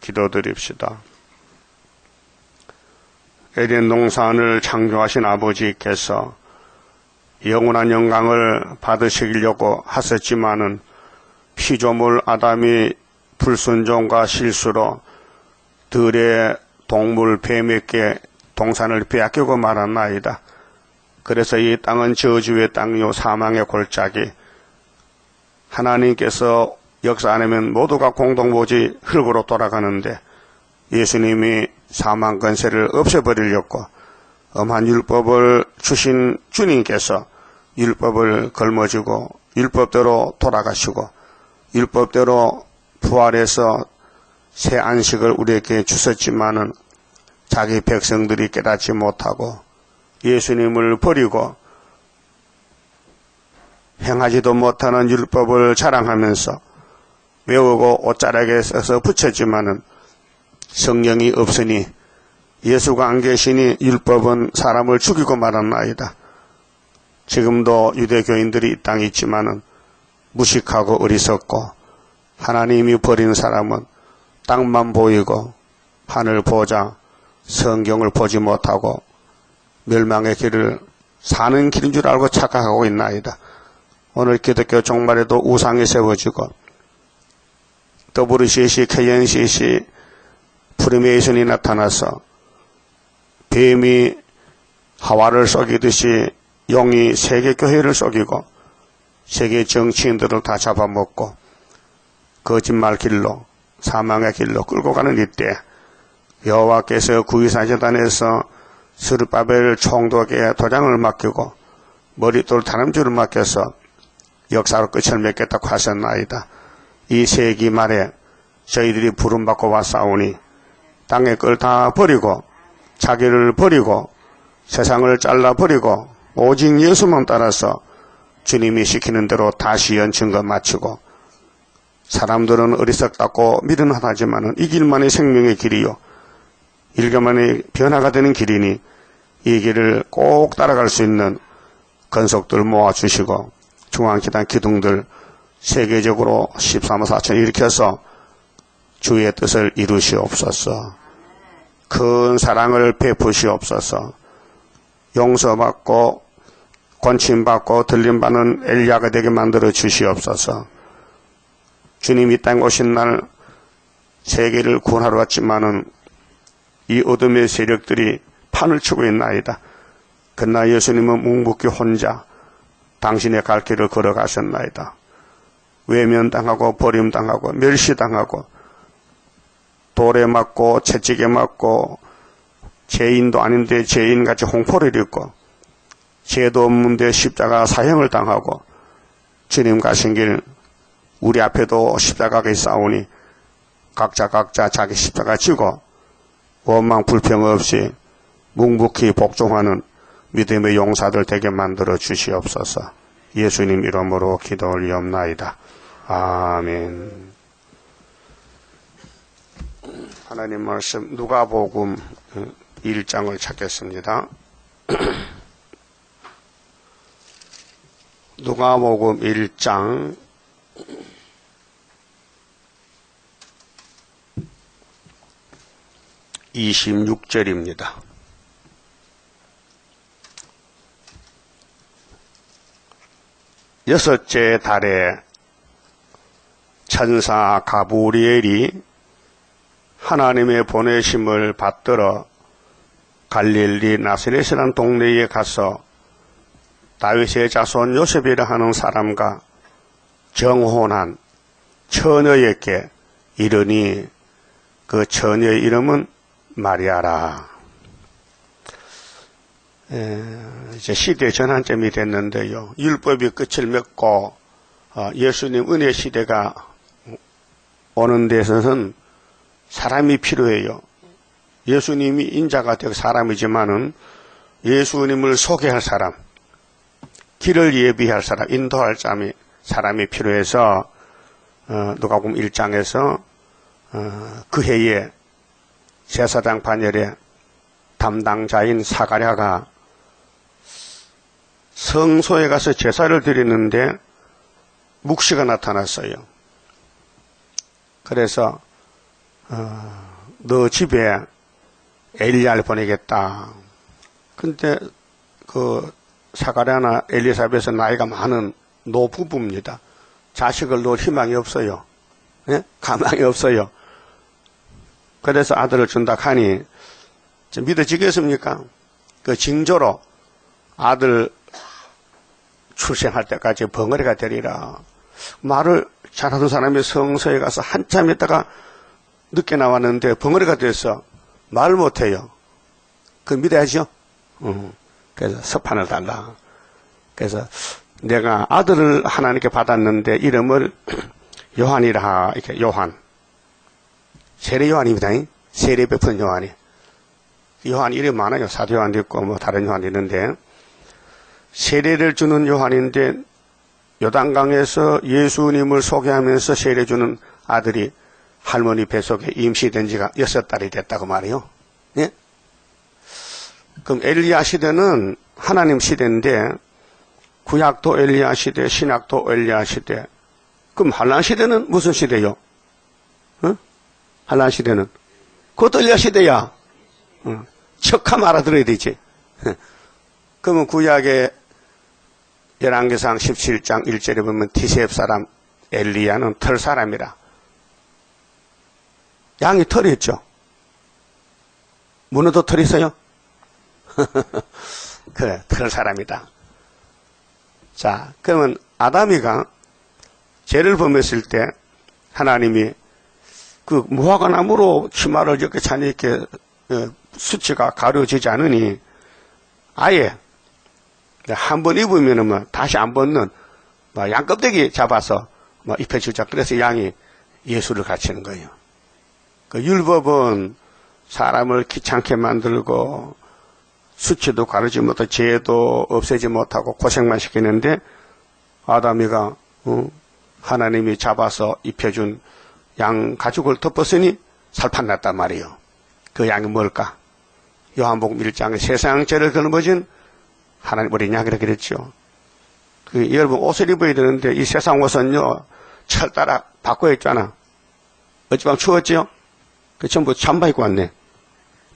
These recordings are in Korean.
기도드립시다. 에덴 동산을 창조하신 아버지께서 영원한 영광을 받으시려고 하셨지만은 피조물 아담이 불순종과 실수로 들의 동물 뱀에게 동산을 빼앗기고 말았나이다. 그래서 이 땅은 저주의 땅이요 사망의 골짜기, 하나님께서 역사 안 하면 모두가 공동묘지 흙으로 돌아가는데 예수님이 사망 권세를 없애버리려고 엄한 율법을 주신 주님께서 율법을 걸머쥐고 율법대로 돌아가시고 율법대로 부활해서 새 안식을 우리에게 주셨지만은 자기 백성들이 깨닫지 못하고 예수님을 버리고 행하지도 못하는 율법을 자랑하면서 외우고 옷자락에 써서 붙였지만은 성령이 없으니 예수가 안 계시니 율법은 사람을 죽이고 말았나이다. 지금도 유대교인들이 이 땅에 있지만은 무식하고 어리석고 하나님이 버린 사람은 땅만 보이고 하늘 보자 성경을 보지 못하고 멸망의 길을 사는 길인 줄 알고 착각하고 있나이다. 오늘 기독교 종말에도 우상이 세워지고 WCC, KNCC, 프리메이슨이 나타나서 뱀이 하와를 속이듯이 용이 세계 교회를 속이고 세계 정치인들을 다 잡아먹고 거짓말 길로 사망의 길로 끌고 가는 이때 여호와께서 구유사제단에서 스룹바벨 총독에게 도장을 맡기고 머릿돌 다람쥐를 맡겨서 역사로 끝을 맺겠다고 하셨나이다. 이 세기 말에 저희들이 부름받고 왔사오니 땅의 걸 다 버리고 자기를 버리고 세상을 잘라버리고 오직 예수만 따라서 주님이 시키는 대로 다시 연증거 마치고 사람들은 어리석다고 미련하다지만은 이 길만이 생명의 길이요 일교만이 변화가 되는 길이니 이 길을 꼭 따라갈 수 있는 건속들 모아주시고 중앙기단 기둥들 세계적으로 13호 4천 일으켜서 주의 뜻을 이루시옵소서. 큰 사랑을 베푸시옵소서. 용서받고 권침받고 들림받는 엘리야가 되게 만들어 주시옵소서. 주님이 이 땅에 오신 날 세계를 구원하러 왔지만은 이 어둠의 세력들이 판을 치고 있나이다. 그러나 예수님은 묵묵히 혼자 당신의 갈 길을 걸어가셨나이다. 외면당하고 버림당하고 멸시당하고 돌에 맞고 채찍에 맞고 죄인도 아닌데 죄인같이 홍포를 입고 죄도 없는데 십자가 사형을 당하고 주님 가신 길 우리 앞에도 십자가가 있사오니 각자 자기 십자가 지고 원망 불평 없이 묵묵히 복종하는 믿음의 용사들 되게 만들어 주시옵소서. 예수님 이름으로 기도 올리옵나이다. 아멘. 하나님 말씀 누가복음 1장을 찾겠습니다. 누가복음 1장 26절입니다. 여섯째 달에 천사 가브리엘이 하나님의 보내심을 받들어 갈릴리 나사렛이라는 동네에 가서 다윗의 자손 요셉이라 하는 사람과 정혼한 처녀에게 이르니 그 처녀의 이름은 마리아라. 이제 시대 전환점이 됐는데요. 율법이 끝을 맺고 예수님 은혜 시대가 오는 데서는 사람이 필요해요. 예수님이 인자가 되고 사람이지만은 예수님을 소개할 사람, 길을 예비할 사람, 인도할 사람이 필요해서 누가복음 1장에서 그 해에 제사장 반열의 담당자인 사가랴가 성소에 가서 제사를 드리는데 묵시가 나타났어요. 그래서 너 집에 엘리야를 보내겠다. 근데 그 사가랴나 엘리사벳은 나이가 많은 노부부입니다. 자식을 놓을 희망이 없어요. 예? 가망이 없어요. 그래서 아들을 준다 하니 믿어지겠습니까? 그 징조로 아들 출생할 때까지 벙어리가 되리라. 말을 잘하는 사람이 성서에 가서 한참 있다가 늦게 나왔는데 벙어리가 돼서 말 못해요. 그 믿어야죠. 그래서 서판을 달라. 그래서 내가 아들을 하나님께 받았는데 이름을 요한이라, 이렇게 요한. 세례 요한입니다. 세례 베푼 요한이. 요한 이름이 많아요. 사도 요한도 있고 뭐 다른 요한도 있는데 세례를 주는 요한인데 요단강에서 예수님을 소개하면서 세례 주는 아들이 할머니 뱃속에 임시된 지가 6달이 됐다고 말이요. 예? 그럼 엘리야 시대는 하나님 시대인데 구약도 엘리야 시대, 신약도 엘리야 시대. 그럼 한란 시대는 무슨 시대요? 한란 시대는 그것도 엘리야 시대야. 척하면 알아들어야 되지. 그러면 구약의 열왕기상 17장 1절에 보면 디셉 사람 엘리야는 털 사람이라. 양이 털이 있죠. 문어도 털이 있어요? 그래, 털 사람이다. 자, 그러면 아담이가 죄를 범했을 때 하나님이 그 무화과나무로 치마를 이렇게 잔이 이렇게 수치가 가려지지 않으니 아예 한 번 입으면은 뭐 다시 안 벗는 뭐 양껍데기 잡아서 뭐 입혀주자. 그래서 양이 예수를 가르치는 거예요. 그 율법은 사람을 귀찮게 만들고 수치도 가르지 못하고 죄도 없애지 못하고 고생만 시키는데 아담이가 하나님이 잡아서 입혀준 양 가죽을 덮었으니 살판 났단 말이에요. 그 양이 뭘까? 요한복음 1장에 세상 죄를 거머쥔 하나님 어린 양이라 그랬죠. 여러분 옷을 입어야 되는데 이 세상 옷은요 철 따라 바꿔야 했잖아. 어찌밤 추웠지요? 전부 잠바 입고 왔네.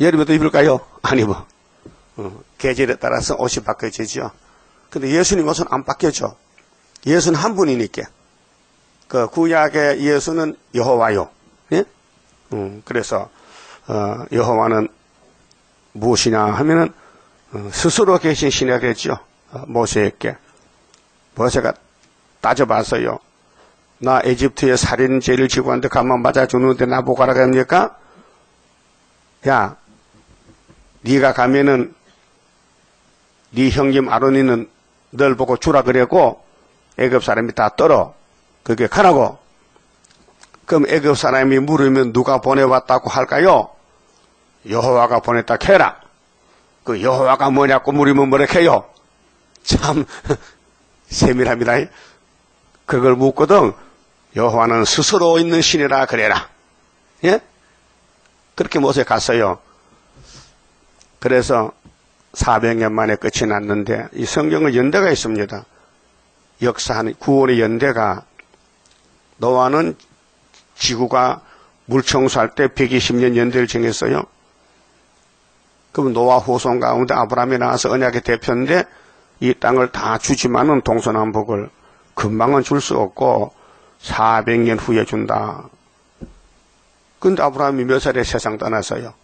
여름에도 입을까요? 안 입어. 계절에 따라서 옷이 바뀌어지죠. 근데 예수님 옷은 안 바뀌어져. 예수는 한 분이니까. 그 구약의 예수는 여호와요. 예? 그래서 여호와는 무엇이냐 하면은 스스로 계신 신이라 그랬죠. 모세에게. 모세가 따져봤어요. 나 에집트에 살인죄를 지고 왔는데 가만 맞아주는데 나보고 가라 그럽니까? 야, 네가 가면은 네 형님 아론이는 널 보고 주라 그랬고 애굽 사람이 다 떨어. 그게 가라고. 그럼 애굽 사람이 물으면 누가 보내왔다고 할까요? 여호와가 보냈다 해라. 그 여호와가 뭐냐고 물으면 뭐라 해요? 참 세밀합니다. 그걸 묻거든. 여호와는 스스로 있는 신이라 그래라. 예? 그렇게 모세 갔어요. 그래서 400년 만에 끝이 났는데 이 성경은 연대가 있습니다. 역사한 구원의 연대가 노아는 지구가 물 청소할 때 120년 연대를 정했어요. 그럼 노아 후손 가운데 아브라함이 나와서 언약의 대표인데 이 땅을 다 주지만은 동서남북을 금방은 줄 수 없고 400년 후에 준다. 근데 아브라함이 몇 살에 세상 떠났어요?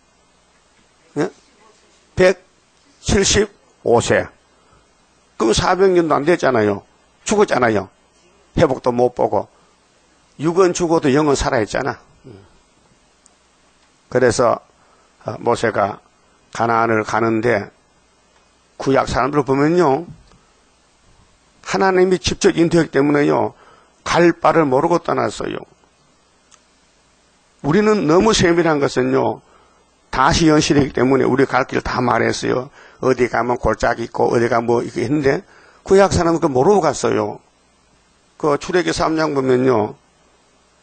예? 175세. 그럼 400년도 안 됐잖아요. 죽었잖아요. 회복도 못 보고. 육은 죽어도 영은 살아있잖아. 그래서 모세가 가나안을 가는데 구약 사람들 보면요. 하나님이 직접 인도했기 때문에요. 갈 바를 모르고 떠났어요. 우리는 너무 세밀한 것은요. 다시 연실이기 때문에 우리 갈 길 다 말했어요. 어디 가면 골짜기 있고 어디 가면 뭐 이거 했는데 구약 사람은 그거 모르고 갔어요. 그 출애기 3장 보면요.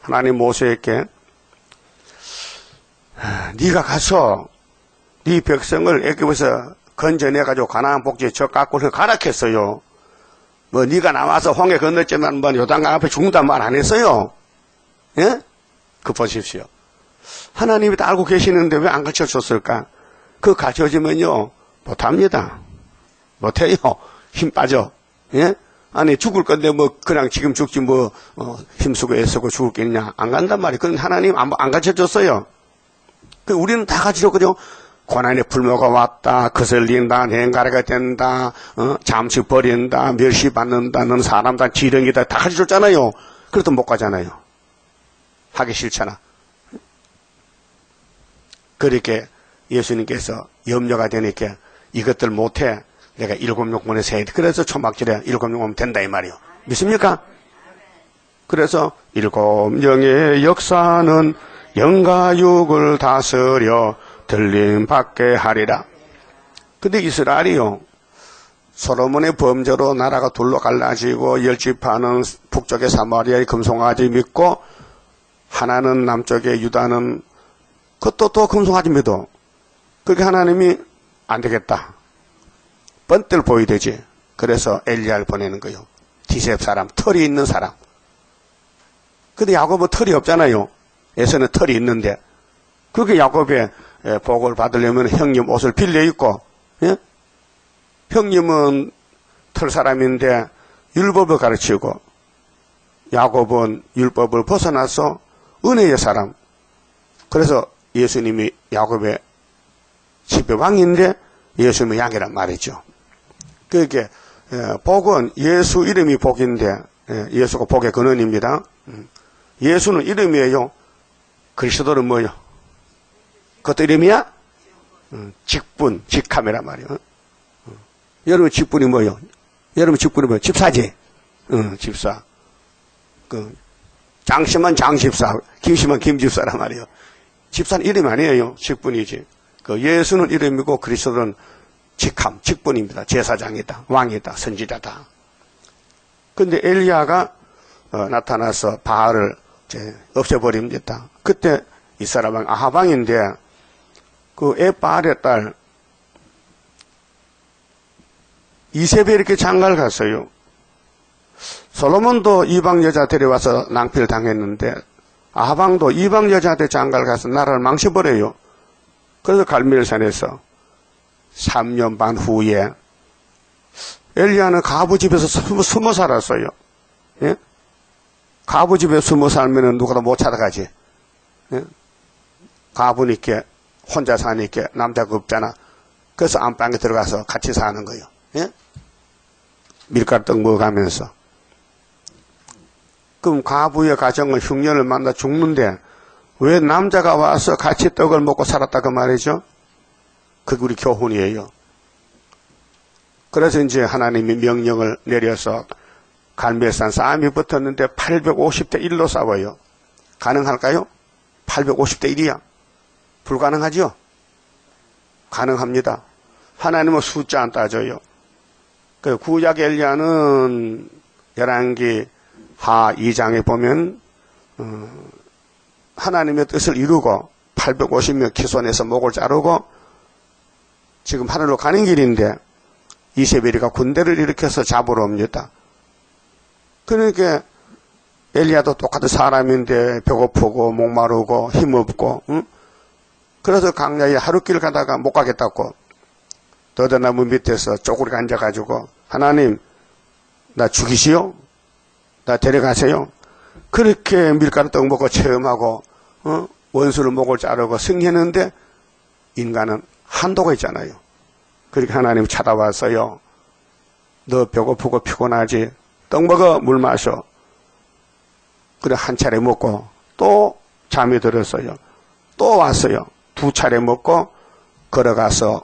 하나님 모세에게 네가 가서 네 백성을 애굽에서 건져내가지고 가나안 복지에 적 갖고 가라 했어요. 뭐 네가 나와서 홍해 건넜지만 뭐 요단강 앞에 죽는단 말 안 했어요. 예? 그 보십시오. 하나님이 다 알고 계시는데 왜 안 가르쳐 줬을까? 그거 가르쳐 주면요, 못합니다. 못해요. 힘 빠져. 예? 아니, 죽을 건데, 그냥 지금 죽지, 힘쓰고 애쓰고 죽을겠냐. 안 간단 말이에요. 그건 하나님 안 가르쳐 줬어요. 우리는 다 가르쳐 줬거든요. 고난의 불모가 왔다, 거슬린다, 냉가래가 된다, 잠시 버린다, 멸시받는다, 너는 사람 다 지렁이다, 다 가르쳐 줬잖아요. 그래도 못 가잖아요. 하기 싫잖아. 그렇게 예수님께서 염려가 되니까 이것들 못해. 내가 7용권에서 해야 돼. 그래서 초막절에 7용하면 된다 이 말이요. 믿습니까? 그래서 7영의 역사는 영과 육을 다스려 들림 받게 하리라. 근데 이스라엘이요, 솔로몬의 범죄로 나라가 둘로 갈라지고 10지파는 북쪽의 사마리아의 금송아지 믿고 하나는 남쪽의 유다는 그것도 또 금송아지 믿어. 그렇게 하나님이 안 되겠다. 번뜰 보여야 되지. 그래서 엘리야를 보내는 거예요. 디셉 사람, 털이 있는 사람. 근데 야곱은 털이 없잖아요. 에서는 털이 있는데. 그렇게 야곱의 복을 받으려면 형님 옷을 빌려 입고, 예? 형님은 털 사람인데 율법을 가르치고, 야곱은 율법을 벗어나서 은혜의 사람. 그래서 예수님이 야곱의 집의 왕인데 예수님의 양이란 말이죠. 그렇게 복은 예수 이름이 복인데 예수가 복의 근원입니다. 예수는 이름이에요. 그리스도는 뭐요? 그것도 이름이야? 직분, 직함이란 말이에요. 여러분 직분이 뭐요? 여러분 직분이 뭐요? 집사지? 집사. 장심은 장집사, 김심은 김집사란 말이에요. 집사는 이름 아니에요. 직분이지. 예수는 이름이고 그리스도는 직함, 직분입니다. 제사장이다, 왕이다, 선지자다. 근데 엘리야가 나타나서 바알을 없애버립니다. 그때 이스라엘 왕 아합왕인데 그 바알의 딸 이세벨이 이렇게 장가를 갔어요. 솔로몬도 이방 여자 데려와서 낭피를 당했는데 아합왕도 이방 여자한테 장가를 가서 나라를 망쳐버려요. 그래서 갈멜산에서 3년 반 후에 엘리야는 가부 집에서 숨어 살았어요. 예? 가부 집에 숨어 살면은 누구도 못 찾아가지. 예? 가부니까 혼자 사니까 남자가 없잖아. 그래서 안방에 들어가서 같이 사는 거예요. 예? 밀가루떡 먹어가면서. 그럼 가부의 가정은 흉년을 만나 죽는데 왜 남자가 와서 같이 떡을 먹고 살았다 그 말이죠? 그게 우리 교훈이에요. 그래서 이제 하나님이 명령을 내려서 갈멜산 싸움이 붙었는데 850대 1로 싸워요. 가능할까요? 850대 1이야. 불가능하죠? 가능합니다. 하나님은 숫자 안 따져요. 그 구약 엘리야는 11기 하 2장에 보면 하나님의 뜻을 이루고 850명 기손해서 목을 자르고 지금 하늘로 가는 길인데 이세벨이가 군대를 일으켜서 잡으러 옵니다. 그러니까 엘리야도 똑같은 사람인데 배고프고 목마르고 힘없고 그래서 강야에 하루길 가다가 못 가겠다고 더더나무 밑에서 쪼그리고 앉아가지고 하나님 나 죽이시오? 나 데려가세요? 그렇게 밀가루떡 먹고 체험하고 원수를 목을 자르고 승리했는데 인간은 한도가 있잖아요. 그렇게 하나님 찾아왔어요. 너 배고프고 피곤하지? 떡 먹어, 물 마셔. 그래 한 차례 먹고 또 잠이 들었어요. 또 왔어요. 2차례 먹고 걸어가서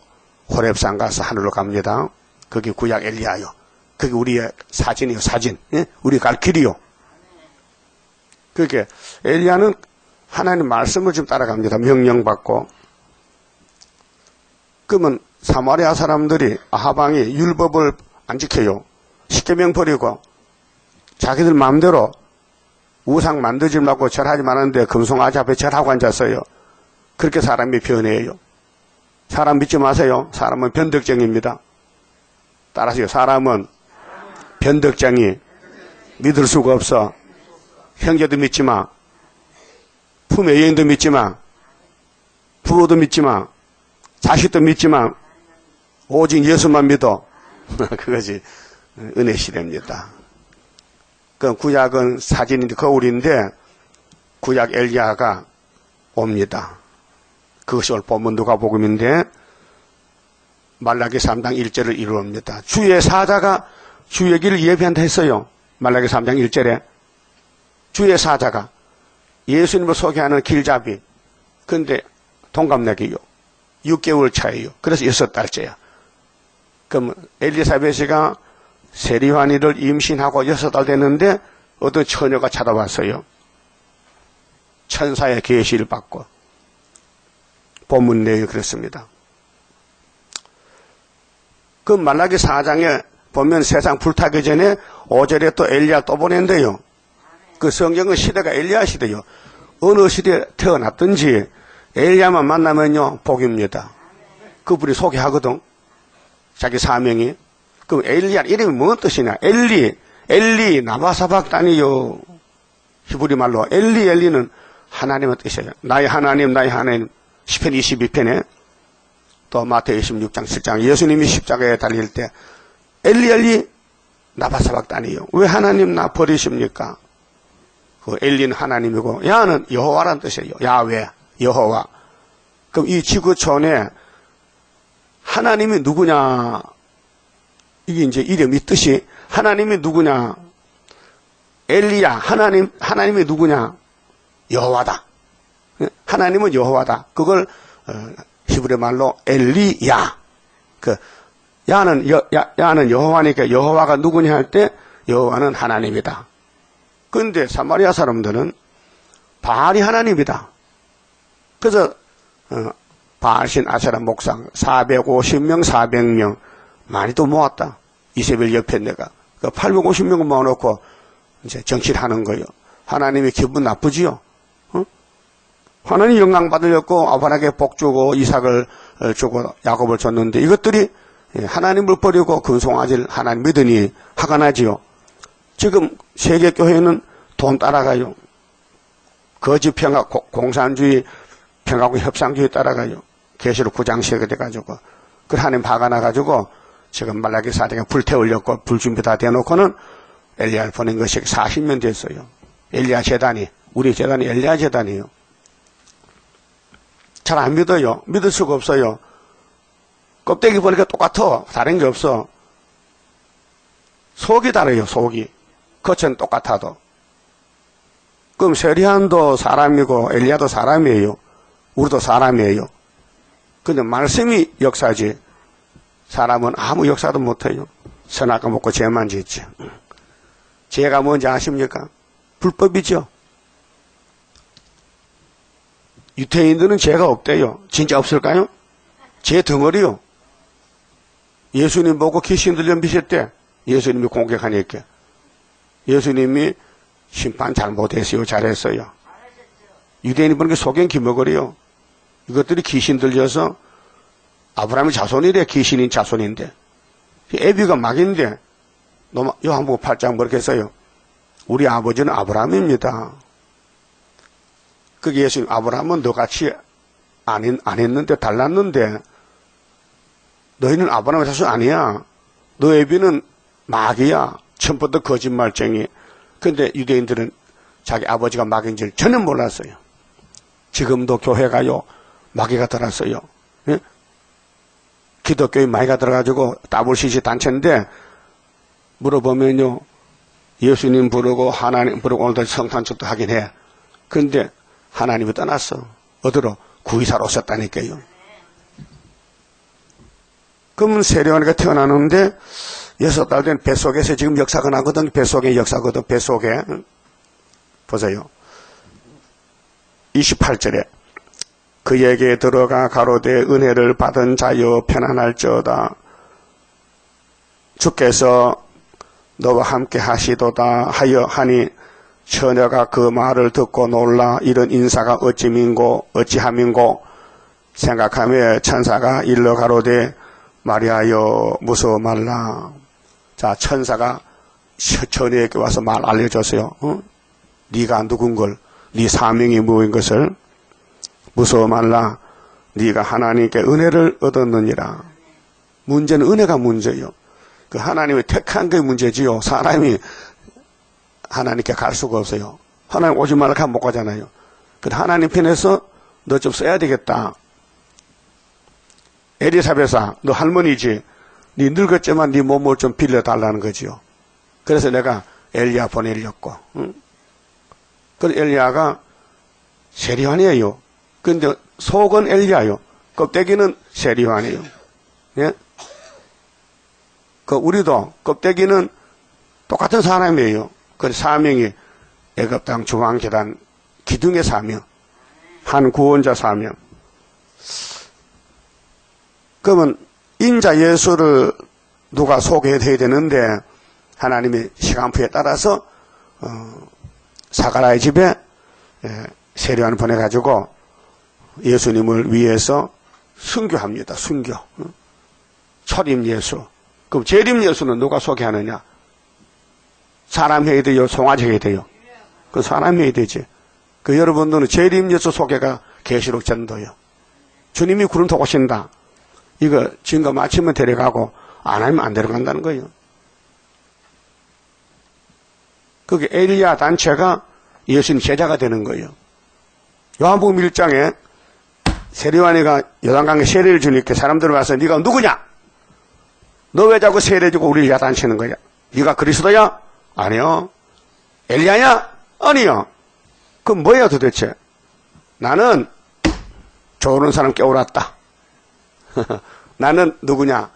호렙산 가서 하늘로 갑니다. 그게 구약 엘리야요. 그게 우리의 사진이요, 사진. 예? 우리 갈 길이요. 그게 엘리야는 하나님 말씀을 좀 따라갑니다. 명령받고. 그러면 사마리아 사람들이 아합왕이 율법을 안 지켜요. 십계명 버리고 자기들 마음대로 우상 만들지 말고 절하지 말았는데 금송아지 앞에 절하고 앉았어요. 그렇게 사람이 변해요. 사람 믿지 마세요. 사람은 변덕쟁이입니다. 따라서요. 사람은 변덕쟁이. 믿을 수가 없어. 형제도 믿지 마. 품의 여인도 믿지 마. 부모도 믿지 마. 자식도 믿지 마. 오직 예수만 믿어. 그것이 은혜 시대입니다. 그 구약은 사진인데 거울인데 구약 엘리야가 옵니다. 그것이 오늘 본문 누가복음인데 말라기 3장 1절을 이루옵니다. 주의 사자가 주의 길을 예비한다 했어요. 말라기 3장 1절에 주의 사자가 예수님을 소개하는 길잡이. 근데 동갑내기요. 6개월 차이요. 그래서 6달째야. 그럼 엘리사벳이가 세리환이를 임신하고 6달 됐는데 어떤 처녀가 찾아왔어요. 천사의 계시를 받고. 본문 내용이 그렇습니다. 그 말라기 4장에 보면 세상 불타기 전에 5절에 또 엘리야 또 보낸대요. 그 성경은 시대가 엘리야 시대요. 어느 시대에 태어났든지 엘리야만 만나면요 복입니다. 그분이 소개하거든. 자기 사명이. 그럼 엘리야 이름이 뭔 뜻이냐? 엘리 나바사박단이요. 히브리 말로 엘리는 하나님의 뜻이에요. 나의 하나님 시편 22편에 또 마태복음 26장 7장 예수님이 십자가에 달릴 때 엘리 나바사박단이요. 왜 하나님 나 버리십니까? 그 엘리는 하나님이고 야는 여호와란 뜻이에요. 야훼 여호와. 그럼 이 지구촌에 하나님이 누구냐? 이게 이제 이름이 뜻이 하나님이 누구냐? 엘리야 하나님이 누구냐? 여호와다. 하나님은 여호와다. 그걸 히브리 말로 엘리야. 그 야는 여호와니까 여호와가 누구냐 할 때 여호와는 하나님이다. 그런데 사마리아 사람들은 바알이 하나님이다. 그래서 바알신 아세라 목상 450명 400명 많이 또 모았다. 이세벨 옆에 내가 850명 모아놓고 이제 정치를 하는 거예요. 하나님이 기분 나쁘지요. 하나님 영광 받으려고 아브라함에게 복 주고 이삭을 주고 야곱을 줬는데 이것들이 하나님을 버리고 근송아지를 하나님 믿으니 화가 나지요. 지금 세계교회는 돈 따라가요. 거짓 평화 공산주의 평화국 협상주의 따라가요. 계시록 9장 세게 돼가지고 그 하나님 화가 나가지고 지금 말라기 4장에 불태우려고 불준비 다 대놓고는 엘리야를 보낸 것이 40년 됐어요. 엘리야 재단이 우리 재단이 엘리야 재단이에요. 잘 안 믿어요. 믿을 수가 없어요. 껍데기 보니까 똑같아. 다른 게 없어. 속이 다르요. 속이. 겉은 똑같아도. 그럼 세리안도 사람이고 엘리야도 사람이에요. 우리도 사람이에요. 근데 말씀이 역사지. 사람은 아무 역사도 못해요. 선악과 먹고 죄만 짓지. 죄가 뭔지 아십니까? 불법이죠. 유태인들은 죄가 없대요. 진짜 없을까요? 죄 덩어리요. 예수님 보고 귀신 들려 미셨대. 예수님이 공격하니까. 예수님이 심판 잘못했어요. 잘했어요. 유대인이 보는 게 속엔 기머거리요. 이것들이 귀신 들려서 아브라함의 자손이래. 귀신인 자손인데. 애비가 막인데 요한복음 8장 그렇게 써요. 우리 아버지는 아브라함입니다. 그게 예수님 아브라함은 너같이 안 했는데 달랐는데 너희는 아브라함의 자손 아니야. 너 애비는 마귀야. 처음부터 거짓말쟁이. 근데 유대인들은 자기 아버지가 마귀인 줄 전혀 몰랐어요. 지금도 교회가요 마귀가 들었어요. 예? 기독교에 마귀가 들어가지고 WCC 단체인데 물어보면요 예수님 부르고 하나님 부르고 오늘도 성탄절도 하긴 해. 근데 하나님이 떠났어. 어디로? 구이사로 오셨다니까요. 그러면 세례요한이가 태어나는데 6달 된 뱃속에서 지금 역사가 나거든. 뱃속의 역사거든. 뱃속에. 보세요. 28절에 그에게 들어가 가로되 은혜를 받은 자여 편안할지어다. 주께서 너와 함께 하시도다 하여 하니 처녀가 그 말을 듣고 놀라 이런 인사가 어찌함인고 생각하며 천사가 일러 가로되 마리아여 무서워 말라. 자, 천사가 처녀에게 와서 말 알려줬어요. 네가 누군 걸, 네 사명이 무엇인 것을 무서워 말라. 네가 하나님께 은혜를 얻었느니라. 문제는 은혜가 문제요. 그 하나님이 택한 게 문제지요. 사람이 하나님께 갈 수가 없어요. 하나님 오지 말라 하면 못 가잖아요. 근데 하나님 편에서 너 좀 써야 되겠다. 엘리사벳아, 너 할머니지. 네 늙었지만 네 몸을 좀 빌려달라는 거지요. 그래서 내가 엘리야 보내려고. 응? 그래서 엘리야가 세리완이에요. 근데 속은 엘리야요. 껍데기는 세리완이에요. 예? 그 우리도 껍데기는 똑같은 사람이에요. 그 사명이 애굽 땅 중앙 계단 기둥의 사명, 한 구원자 사명. 그러면 인자 예수를 누가 소개해야 되는데 하나님이 시간표에 따라서 사가라의 집에 세례요한을 보내가지고 예수님을 위해서 순교합니다. 순교. 초림 예수. 그럼 재림 예수는 누가 소개하느냐? 사람 해야 돼요? 송아지 해야 돼요? 그 사람 해야 되지. 그 여러분들은 재림 예수 소개가 계시록 전도요. 주님이 구름 타고 오신다. 이거 증거 마치면 데려가고 안 하면 안 데려간다는 거예요. 그게 엘리야 단체가 예수님 제자가 되는 거예요. 요한복음 1장에 세례요한이가 요단강에 세례를 주니까 사람들 와서 네가 누구냐? 너 왜 자꾸 세례 주고 우리를 야단치는 거야? 네가 그리스도야? 아니요. 엘리야야? 아니요. 그럼 뭐야 도대체? 나는 조르는 사람 깨울었다. 나는 누구냐?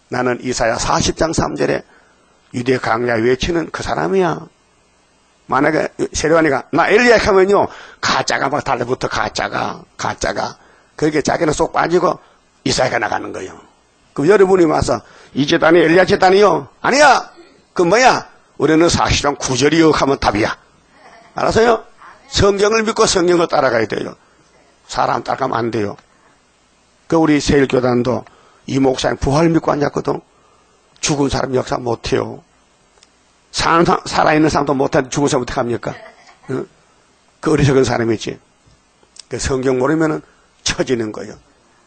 나는 이사야 40장 3절에 유대 강야 외치는 그 사람이야. 만약에 세례요한이가 나 엘리야 하면요 가짜가 막 달라붙어. 가짜가 그렇게 자기는 쏙 빠지고 이사야가 나가는 거예요. 그럼 여러분이 와서 이 제단이 엘리야 제단이요? 아니야. 그럼 뭐야? 우리는 40장 9절이요 하면 답이야. 알았어요? 성경을 믿고 성경을 따라가야 돼요. 사람 따라가면 안 돼요. 그 우리 세일교단도 이 목사님 부활 믿고 앉았거든. 죽은 사람 역사 못해요. 살아있는 사람도 못하는데 죽은 사람 어떡합니까? 응? 그 어리석은 사람이지. 그 성경 모르면은 처지는 거예요.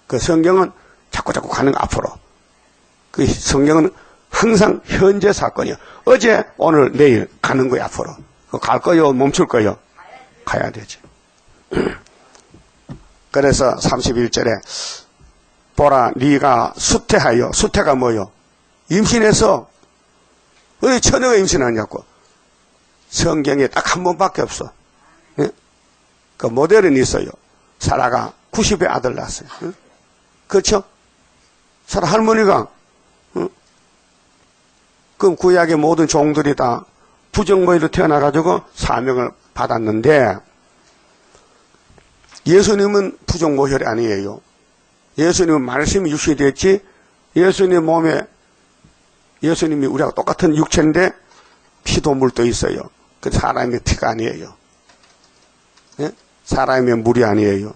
그 성경은 자꾸 가는 거 앞으로. 그 성경은 항상 현재 사건이요. 어제, 오늘, 내일 가는 거예요, 앞으로. 갈 거요, 멈출 거요? 가야 되지. 그래서 31절에 보라, 네가 수태하여, 수태가 뭐요? 임신해서 왜 처녀가 임신하냐고. 성경에 딱 한 번밖에 없어. 예? 그 모델은 있어요. 사라가 90의 아들 낳았어요. 예? 그렇죠? 사라 할머니가 그럼 구약의 모든 종들이 다 부정모의로 태어나가지고 사명을 받았는데 예수님은 부정모혈이 아니에요. 예수님은 말씀이 육신이 됐지. 예수님 몸에 예수님이 우리하고 똑같은 육체인데 피도 물도 있어요. 그 사람의 피가 아니에요. 예? 사람의 물이 아니에요.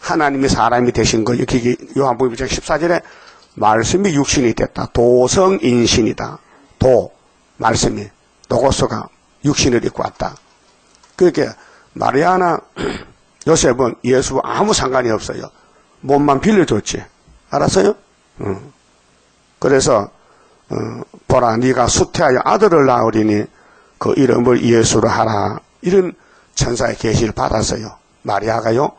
하나님이 사람이 되신 거예요. 그게 요한복음 1장 14절에 말씀이 육신이 됐다. 도성인신이다. 말씀이 로고스가 육신을 입고 왔다. 그렇게 마리아나 요셉은 예수와 아무 상관이 없어요. 몸만 빌려줬지. 알았어요? 그래서 보라 네가 수태하여 아들을 낳으리니 그 이름을 예수로 하라. 이런 천사의 계시를 받았어요. 마리아가요.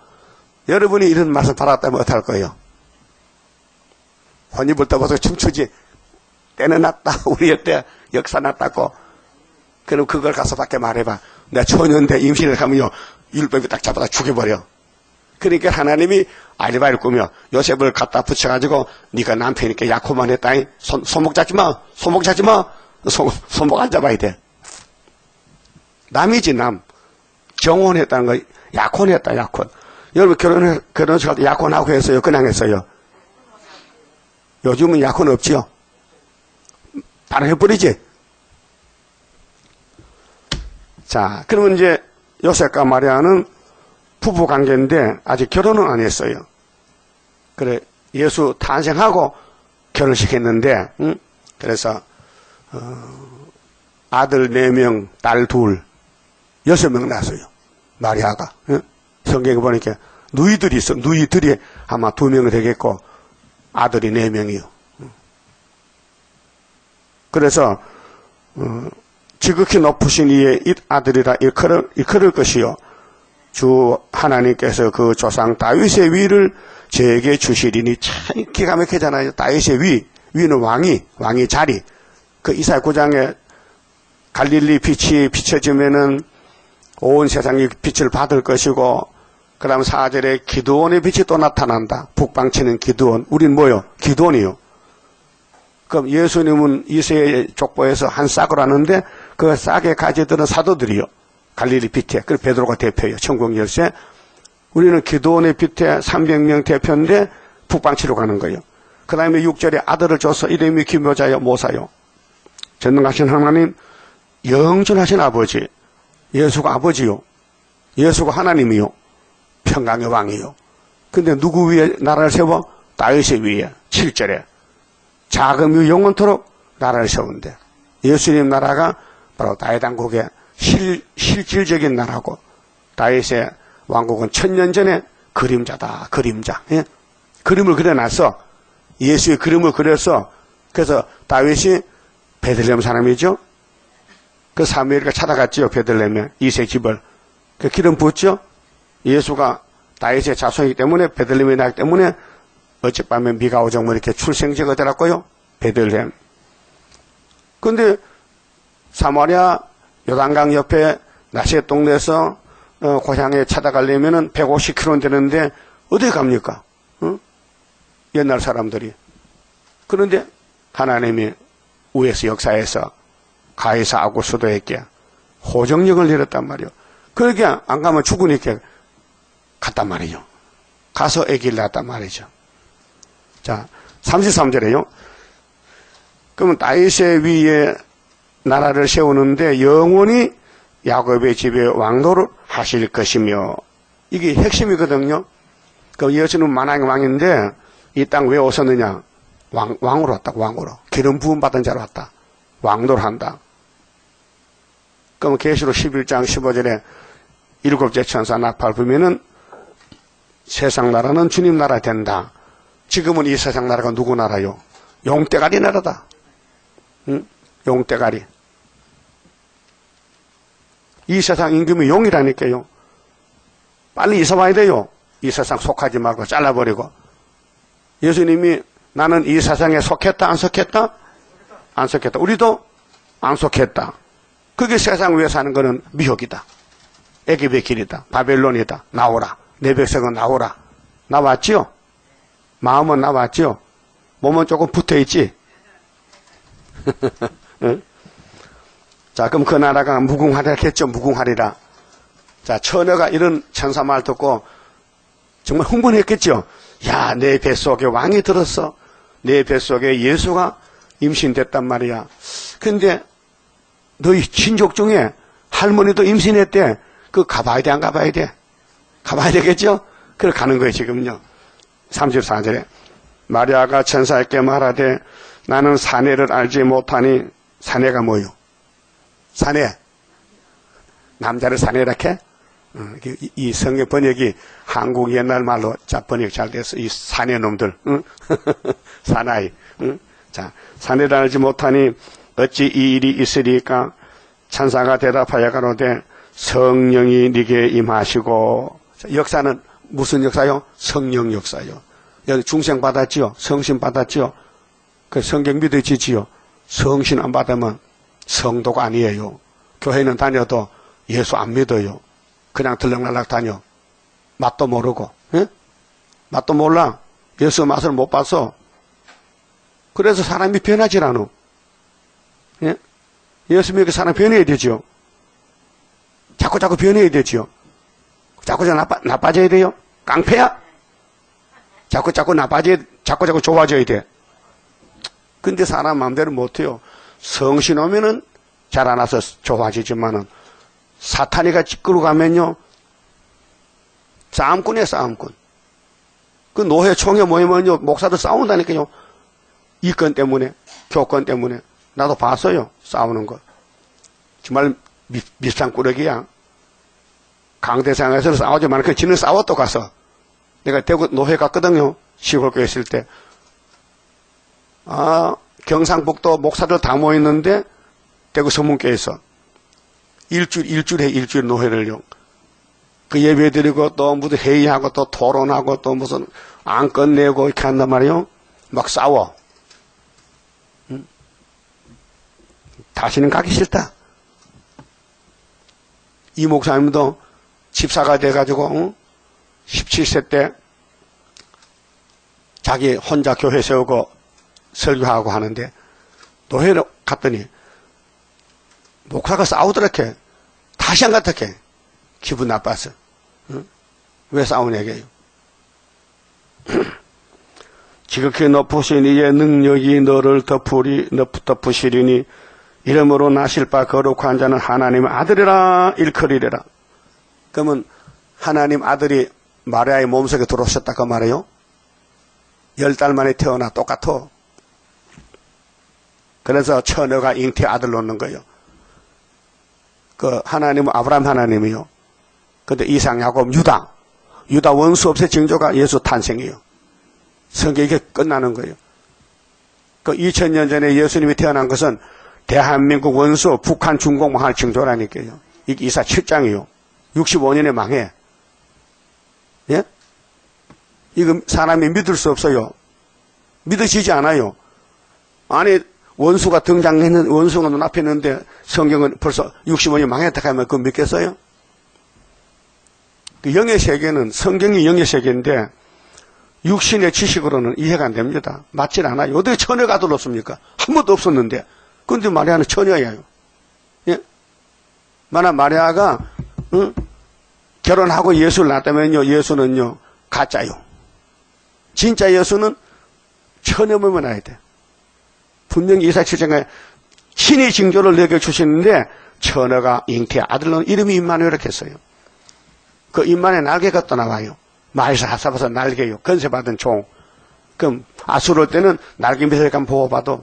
여러분이 이런 말씀 받았다면 어떡할 거예요? 혼입을 떠봐서 춤추지. 때는 났다. 우리의 때 역사 났다고. 그럼 그걸 가서 밖에 말해봐. 내가 초년대 임신을 하면요 율법이 딱 잡아다 죽여버려. 그러니까 하나님이 알리바이를 꾸며 요셉을 갖다 붙여가지고 네가 남편이니까 약혼만 했다니 손목 잡지 마. 손목 잡지 마. 손목 안 잡아야 돼. 남이지 남. 정혼했다는 거 약혼했다. 약혼. 여러분 결혼식 할 때 약혼하고 했어요? 그냥 했어요? 요즘은 약혼 없지요? 바로 해버리지? 자, 그러면 이제 요셉과 마리아는 부부 관계인데 아직 결혼은 안 했어요. 그래, 예수 탄생하고 결혼식 했는데, 그래서, 아들 4명, 딸 2, 6명 낳았어요. 마리아가. 성경에 보니까 누이들이 있어. 누이들이 아마 2명 되겠고 아들이 4명이요. 그래서 지극히 높으신 이의 아들이라 일컬을 것이요 주 하나님께서 그 조상 다윗의 위를 제게 주시리니. 참 기가 막히잖아요. 다윗의 위는 왕이 자리. 그 이사야 9장에 갈릴리 빛이 비춰지면은 온 세상이 빛을 받을 것이고, 그 다음 4절에 기드온의 빛이 또 나타난다. 북방치는 기드온. 우린 뭐요? 기드온이요. 그럼 예수님은 이세의 족보에서 한 싹을 하는데 그 싹의 가지들은 사도들이요. 갈릴리 빛에. 그래서 베드로가 대표예요. 천국 열쇠. 우리는 기드온의 빛에 300명 대표인데 북방치로 가는 거예요. 그 다음에 6절에 아들을 줘서 이름이 기묘자요 모사요. 전능하신 하나님, 영존하신 아버지. 예수가 아버지요. 예수가 하나님이요. 평강의 왕이요. 근데 누구 위에 나라를 세워? 다윗의 위에. 7절에 자금이 영원토록 나라를 세운대. 예수님 나라가 바로 다윗 왕국의 실질적인 나라고, 다윗의 왕국은 1000년 전에 그림자다. 그림자. 예? 그림을 그려놨어. 예수의 그림을 그려서. 그래서 다윗이 베들레헴 사람이죠. 그 사무엘이가 찾아갔지요. 베들레헴에 이세 집을. 그 기름 부었죠. 예수가 다윗의 자손이기 때문에, 베들레헴에 나기 때문에 어젯밤에 비가 오정 뭐 이렇게 출생지가 되었고요. 베들레헴. 근데 사마리아 요단강 옆에 나셋 동네에서 고향에 찾아가려면은 150km 되는데 어디 갑니까? 옛날 사람들이. 그런데 하나님이 위에서 역사에서 가이사 아구스도에게 호정령을 내렸단 말이요. 그러게 안 가면 죽으니까 갔단 말이죠. 가서 아기를 낳았단 말이죠. 자, 33절에요. 그러면 다윗의 위에 나라를 세우는데 영원히 야곱의 집에 왕노를 하실 것이며, 이게 핵심이거든요. 그 예수는 만왕의 왕인데 이 땅 왜 오셨느냐? 왕으로 왔다. 왕으로. 기름 부음 받은 자로 왔다. 왕노를 한다. 그러면 계시록 11장 15절에 7째 천사 나팔 불면은 세상 나라는 주님 나라 된다. 지금은 이 세상 나라가 누구 나라요? 용대가리 나라다. 응? 용대가리. 이 세상 임금이 용이라니까요. 빨리 이사 와야 돼요. 이 세상 속하지 말고 잘라버리고. 예수님이 나는 이 세상에 속했다 안 속했다? 안 속했다. 우리도 안 속했다. 그게 세상 위에 사는 거는 미혹이다. 애굽의 길이다. 바벨론이다. 나오라. 내 백성은 나오라. 나왔지요? 마음은 나왔지요? 몸은 조금 붙어있지? 응? 자, 그럼 그 나라가 무궁하리라 했죠. 무궁하리라. 자, 처녀가 이런 천사 말 듣고 정말 흥분했겠죠. 야, 내 뱃속에 왕이 들었어. 내 뱃속에 예수가 임신됐단 말이야. 근데 너희 친족 중에 할머니도 임신했대. 그 가봐야 돼, 안 가봐야 돼? 가봐야 되겠죠? 그래 가는 거예요, 지금요. 34절에 마리아가 천사에게 말하되 나는 사내를 알지 못하니. 사내가 뭐요? 사내. 남자를 사내라 해? 이 성경 번역이 한국 옛날 말로 자 번역 잘 돼서 이 사내 놈들, 응? 사나이. 응? 자, 사내를 알지 못하니 어찌 이 일이 있으리까? 천사가 대답하여 가로되 성령이 네게 임하시고. 자, 역사는 무슨 역사요? 성령 역사요. 여기 중생 받았지요? 성신 받았지요? 그 성경 믿어지지요? 성신 안 받으면 성도가 아니에요. 교회는 다녀도 예수 안 믿어요. 그냥 들락날락 다녀. 맛도 모르고. 예? 맛도 몰라. 예수 맛을 못 봤어. 그래서 사람이 변하질 않아. 예? 예수 믿고 사람 변해야 되죠. 자꾸 변해야 되죠. 자꾸 나빠져야 돼요. 깡패야? 자꾸 나빠져야, 자꾸 좋아져야 돼. 근데 사람 마음대로 못해요. 성신 오면은 자라나서 좋아지지만은 사탄이가 찌끄러 가면요. 싸움꾼이에요, 싸움꾼. 그 노회 총회 모이면요. 목사들 싸운다니까요. 이권 때문에, 교권 때문에. 나도 봤어요. 싸우는 거. 정말 밉상꾸러기야. 강대상에서 싸우지만 그 지는 싸워 또 가서. 내가 대구 노회 갔거든요. 시골교회 있을 때. 경상북도 목사들 다 모였는데 대구 서문교회에서 일주일에 노회를요. 그 예배 드리고 또 무슨 회의하고 또 토론하고 또 무슨 안건 내고 이렇게 한단 말이에요. 막 싸워. 다시는 가기 싫다. 이 목사님도 집사가 돼가지고 17세 때 자기 혼자 교회 세우고 설교하고 하는데 노회를 갔더니 목사가 싸우더라케. 다시 안 갔다케. 기분 나빴어. 응? 왜 싸우냐게요. 지극히 높으신 이의 능력이 너를 덮으시리니 이름으로 나실 바 거룩한 자는 하나님의 아들이라 일컬이래라. 그러면 하나님 아들이 마리아의 몸속에 들어오셨다 그 말이에요. 10달 만에 태어나 똑같아. 그래서 처녀가 잉태 아들 놓는 거예요. 그 하나님은 아브라함 하나님이요. 근데 이삭, 야곱, 유다 원수 없의 징조가 예수 탄생이에요. 성경이 이게 끝나는 거예요. 그 2000년 전에 예수님이 태어난 것은 대한민국 원수 북한 중공 망할 징조라니까요. 이게 이사 7장이요. 65년에 망해. 예? 이거 사람이 믿을 수 없어요. 믿어지지 않아요. 아니 원수가 등장했는 원수가 눈앞에 있는데 성경은 벌써 65년 망했다 하면 그거 믿겠어요? 그 영의 세계는 성경이 영의 세계인데 육신의 지식으로는 이해가 안 됩니다. 맞질 않아요. 어떻게 처녀가 들었습니까? 한 번도 없었는데. 근데 마리아는 처녀예요. 예? 만약 마리아가 결혼하고 예수를 낳았다면요, 예수는요 가짜요. 진짜 예수는 처녀몸을 낳아야 돼. 분명히 이사 7장에 신의 징조를 내게 주시는데 처녀가 잉태 아들로 이름이 임마누엘 이렇게 했어요. 그 임마누엘 날개가 또 나와요. 마에서 하사바서 날개요. 건세받은 종. 그럼 아수르 때는 날개 밑에 간 보호받아.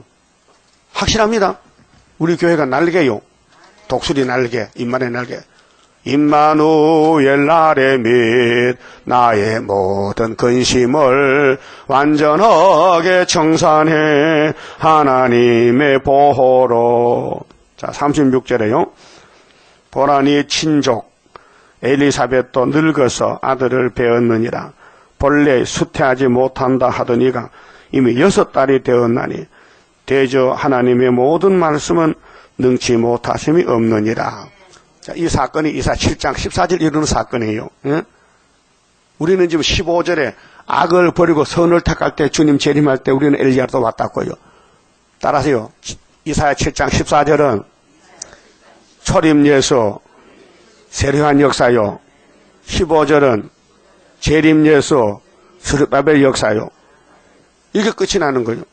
확실합니다. 우리 교회가 날개요. 독수리 날개, 임마누엘 날개. 임마누엘 나의 및 나의 모든 근심을 완전하게 청산해 하나님의 보호로. 자, 36절에요. 보라니 친족 엘리사벳도 늙어서 아들을 배었느니라. 본래 수태하지 못한다 하더니가 이미 6달이 되었나니 대저 하나님의 모든 말씀은 능치 못하심이 없느니라. 자, 이 사건이 이사 7장 14절 이루는 사건이에요. 예? 우리는 지금 15절에 악을 버리고 선을 택할 때 주님 재림할 때 우리는 엘리야도 왔다고요. 따라서요. 이사야 7장 14절은 초림 예수 세례요한 역사요. 15절은 재림 예수 스룹바벨 역사요. 이게 끝이 나는 거예요.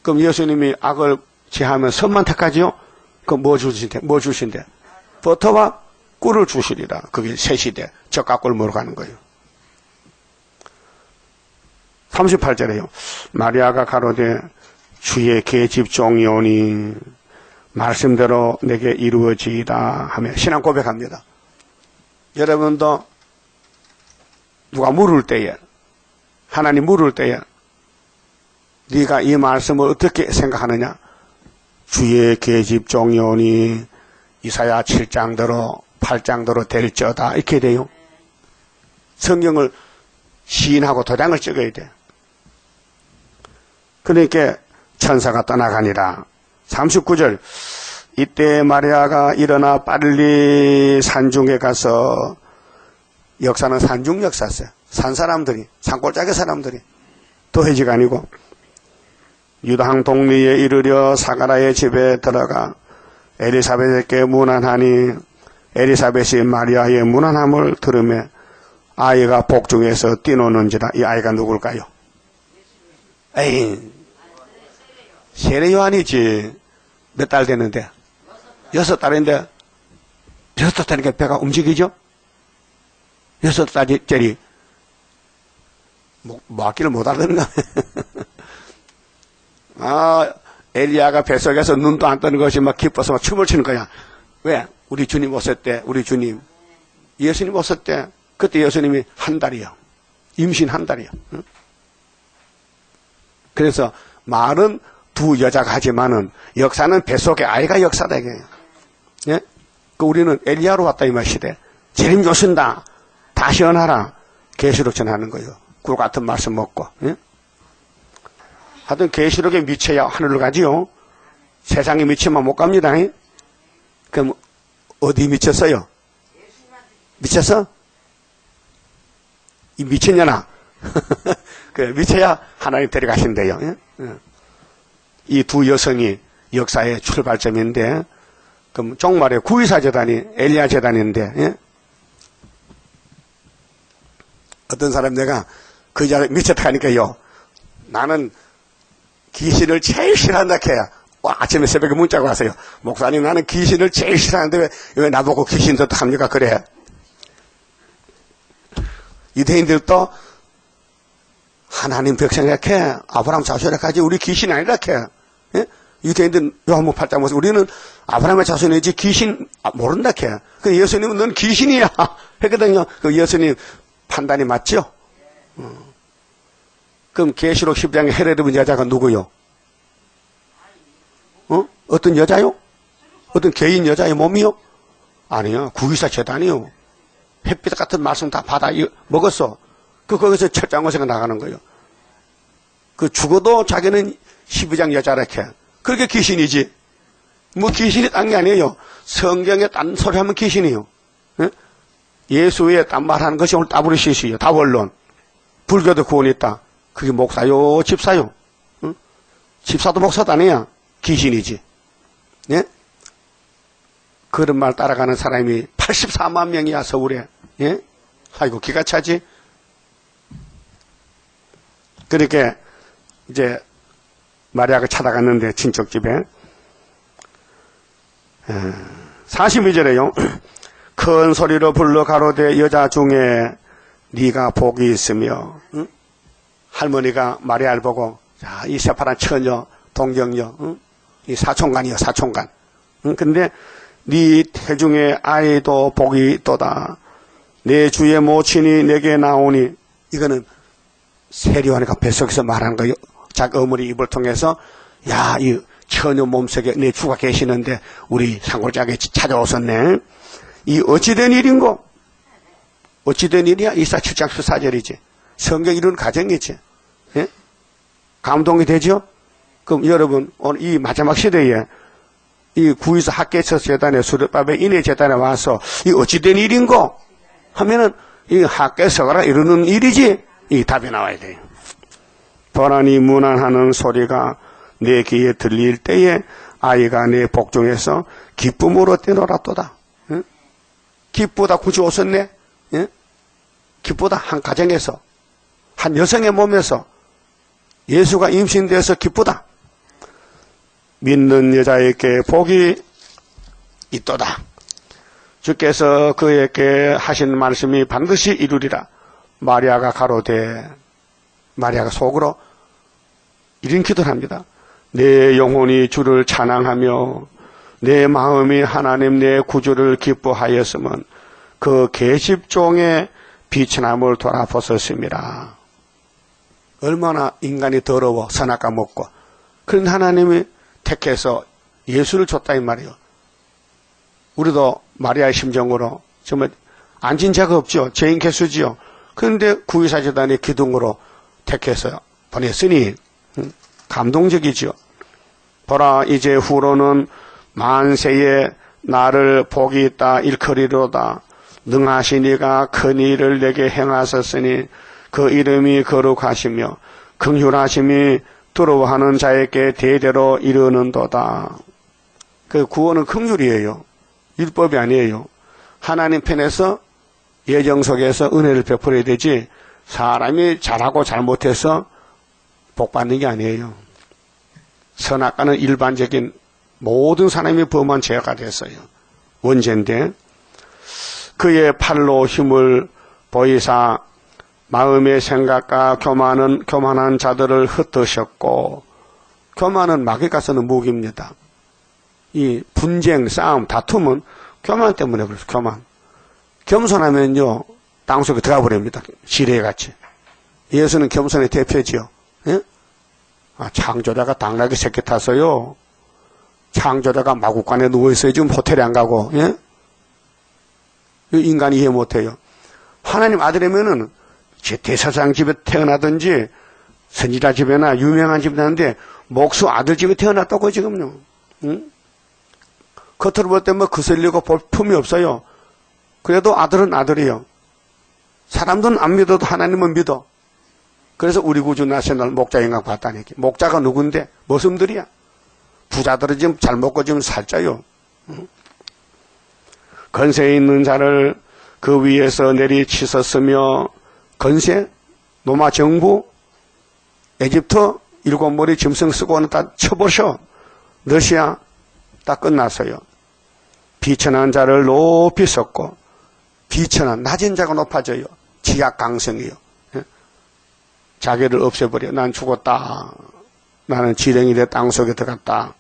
그럼 예수님이 악을 제하면 선만 택하지요? 그럼 뭐 주신대? 버터와 꿀을 주시리라. 그게 새 시대 젖과 꿀 먹으러 가는 거예요. 38절에요. 마리아가 가로되 주의 계집 종이 오니 말씀대로 내게 이루어지이다 하며 신앙 고백합니다. 여러분도 누가 물을 때에 하나님 물을 때에 네가 이 말씀을 어떻게 생각하느냐? 주의 계집 종이 오니 이사야 7장대로 8장대로 될저다 이렇게 돼요. 성경을 시인하고 도장을 찍어야 돼. 그러니까 천사가 떠나가니라. 39절 이때 마리아가 일어나 빨리 산중에 가서 역사는 산중 역사였어요. 산 사람들이 산골짜기 사람들이 도회지가 아니고 유다항 동리에 이르려 사가라의 집에 들어가 엘리사벳에게 문안하니 엘리사벳이 마리아의 문안함을 들으며 아이가 복중에서 뛰노는지라. 이 아이가 누굴까요? 에이, 세례요한이지. 몇 달 됐는데? 6달인데 6달이니까 배가 움직이죠? 6달짜리 뭐 악기를 못 알아듣는가? 엘리야가 뱃속에서 눈도 안 뜨는 것이 막 기뻐서 막 춤을 추는 거야. 왜? 우리 주님 오실 때 우리 주님 예수님 왔을 때 그때 예수님이 한 달이요. 임신 한 달이요. 그래서 말은 두 여자가 하지만은 역사는 뱃속에 아이가 역사다 이게. 예? 그 우리는 엘리야로 왔다 이 말 시대. 재림 조신다. 다시 언하라. 계시록 전하는 거예요. 꿀 같은 말씀 먹고. 예? 하여튼 계시록에 미쳐야 하늘을 가지요. 세상에 미치면 못 갑니다. 예? 그럼 어디 미쳤어요? 미쳤어? 이 미쳤냐나? 그 미쳐야 하나님 데려가신대요. 예? 이 두 여성이 역사의 출발점인데, 그럼 종말의 구의사 재단이 엘리야 재단인데, 예? 어떤 사람 내가 그 자리에 미쳤다 하니까요, 나는 귀신을 제일 싫어한다 해야 아침에 새벽에 문자가 왔어요. 목사님 나는 귀신을 제일 싫어하는데 왜 나보고 귀신 더 합니까? 그래. 유대인들도 하나님 백성이라케 아브라함 자손이라까지 우리 귀신 아니라케. 예? 유대인들 요한복 8장 보세요. 우리는 아브라함의 자손이지 귀신 모른다케. 그 예수님은 넌 귀신이야 했거든요. 그 예수님 판단이 맞죠? 그럼 계시록 10장에 헤로데 본 여자가 누구요? 어떤 여자요? 어떤 개인 여자의 몸이요? 아니요. 구기사 재단이요. 햇빛 같은 말씀 다 받아 먹었어. 거기서 철장고생가 나가는 거예요. 그 죽어도 자기는 12장 여자라케. 그렇게 귀신이지. 뭐 귀신이 딴 게 아니에요. 성경에 딴 소리 하면 귀신이요. 예? 예수의 딴 말하는 것이 오늘 따브리시시요. 다원론. 불교도 구원이 있다. 그게 목사요, 집사요. 응? 집사도 목사도 아니야. 귀신이지. 예? 그런 말 따라가는 사람이 84만 명이야, 서울에. 예? 아이고, 기가 차지. 그렇게, 이제, 마리아가 찾아갔는데, 친척집에. 42절에요. 큰 소리로 불러 가로되 여자 중에 네가 복이 있으며, 응? 할머니가 마리아를 보고, 자, 이 새파란 처녀, 동정녀, 응? 이 사촌간이요, 사촌간. 응? 근데 네 태중에 아이도 복이 있도다. 내 주의 모친이 내게 나오니, 이거는 세리와니까 뱃속에서 말하는 거예요. 자기 어머니 입을 통해서, 야, 이 처녀 몸속에 내 주가 계시는데 우리 상골자에게 찾아오셨네. 이 어찌된 일인고? 어찌된 일이야? 이사 7장 14절이지. 성경 이루는 가정이지. 예? 감동이 되죠? 그럼 여러분, 오늘 이 마지막 시대에 이 구이사 학계처 재단에 수렵밥에 인해 재단에 와서 이 어찌된 일인고? 하면은 이 학계서가 이루는 일이지. 이 답이 나와야 돼요. 도란이 문안하는 소리가 내 귀에 들릴 때에 아이가 내 복중에서 기쁨으로 뛰놀았도다. 응? 기쁘다 굳이 오셨네? 응? 기쁘다 한 가정에서 한 여성의 몸에서 예수가 임신돼서 기쁘다. 믿는 여자에게 복이 있도다. 주께서 그에게 하신 말씀이 반드시 이루리라. 마리아가 가로되, 마리아가 속으로 이런 기도를 합니다. 내 영혼이 주를 찬양하며 내 마음이 하나님 내 구주를 기뻐하였으면 그 계집종의 비천함을 돌아보셨습니다. 얼마나 인간이 더러워 선악과 먹고, 그런 하나님이 택해서 예수를 줬다 이 말이에요. 우리도 마리아의 심정으로 정말 앉은 자가 없죠. 죄인 개수지요. 그런데 구의사 재단의 기둥으로 택해서 보냈으니 감동적이죠. 보라 이제 후로는 만세에 나를 복이 있다 일컬이로다. 능하시니가 큰 일을 내게 행하셨으니 그 이름이 거룩하시며 긍휼하심이 두려워하는 자에게 대대로 이르는도다. 그 구원은 긍휼이에요. 율법이 아니에요. 하나님 편에서 예정 속에서 은혜를 베풀어야 되지 사람이 잘하고 잘못해서 복 받는 게 아니에요. 선악과는 일반적인 모든 사람이 범한 죄가 됐어요. 원죄인데 그의 팔로 힘을 보이사 마음의 생각과 교만한 자들을 흩으셨고, 교만은 마귀가 쓰는 무기입니다. 이 분쟁, 싸움, 다툼은 교만 때문에 그렇죠. 교만. 겸손하면요, 땅속에 들어가 버립니다. 지뢰같이. 예수는 겸손의 대표지요. 예? 창조자가 당나귀 새끼 타서요, 창조자가 마구간에 누워있어요. 지금 호텔에 안 가고, 예? 인간이 이해 못해요. 하나님 아들이면은, 대사장 집에 태어나든지, 선지자 집에나 유명한 집에 나는데, 목수 아들 집에 태어났다고 지금요. 응? 겉으로 볼 때 뭐 거슬리고 볼품이 없어요. 그래도 아들은 아들이요. 사람들은 안 믿어도 하나님은 믿어. 그래서 우리 구주 나셔널 목자 영광 받다니까. 목자가 누군데? 머슴들이야. 부자들은 지금 잘 먹고 지금 살쪄요. 응? 건세에 있는 자를 그 위에서 내리치셨으며, 건세, 로마 정부, 에집트, 일곱 머리 짐승 쓰고는 다 쳐보셔. 러시아 다 끝났어요. 비천한 자를 높이 섰고, 비천한 낮은 자가 높아져요. 지각 강성이요. 자기를 없애버려. 난 죽었다. 나는 지렁이 내 땅속에 들어갔다.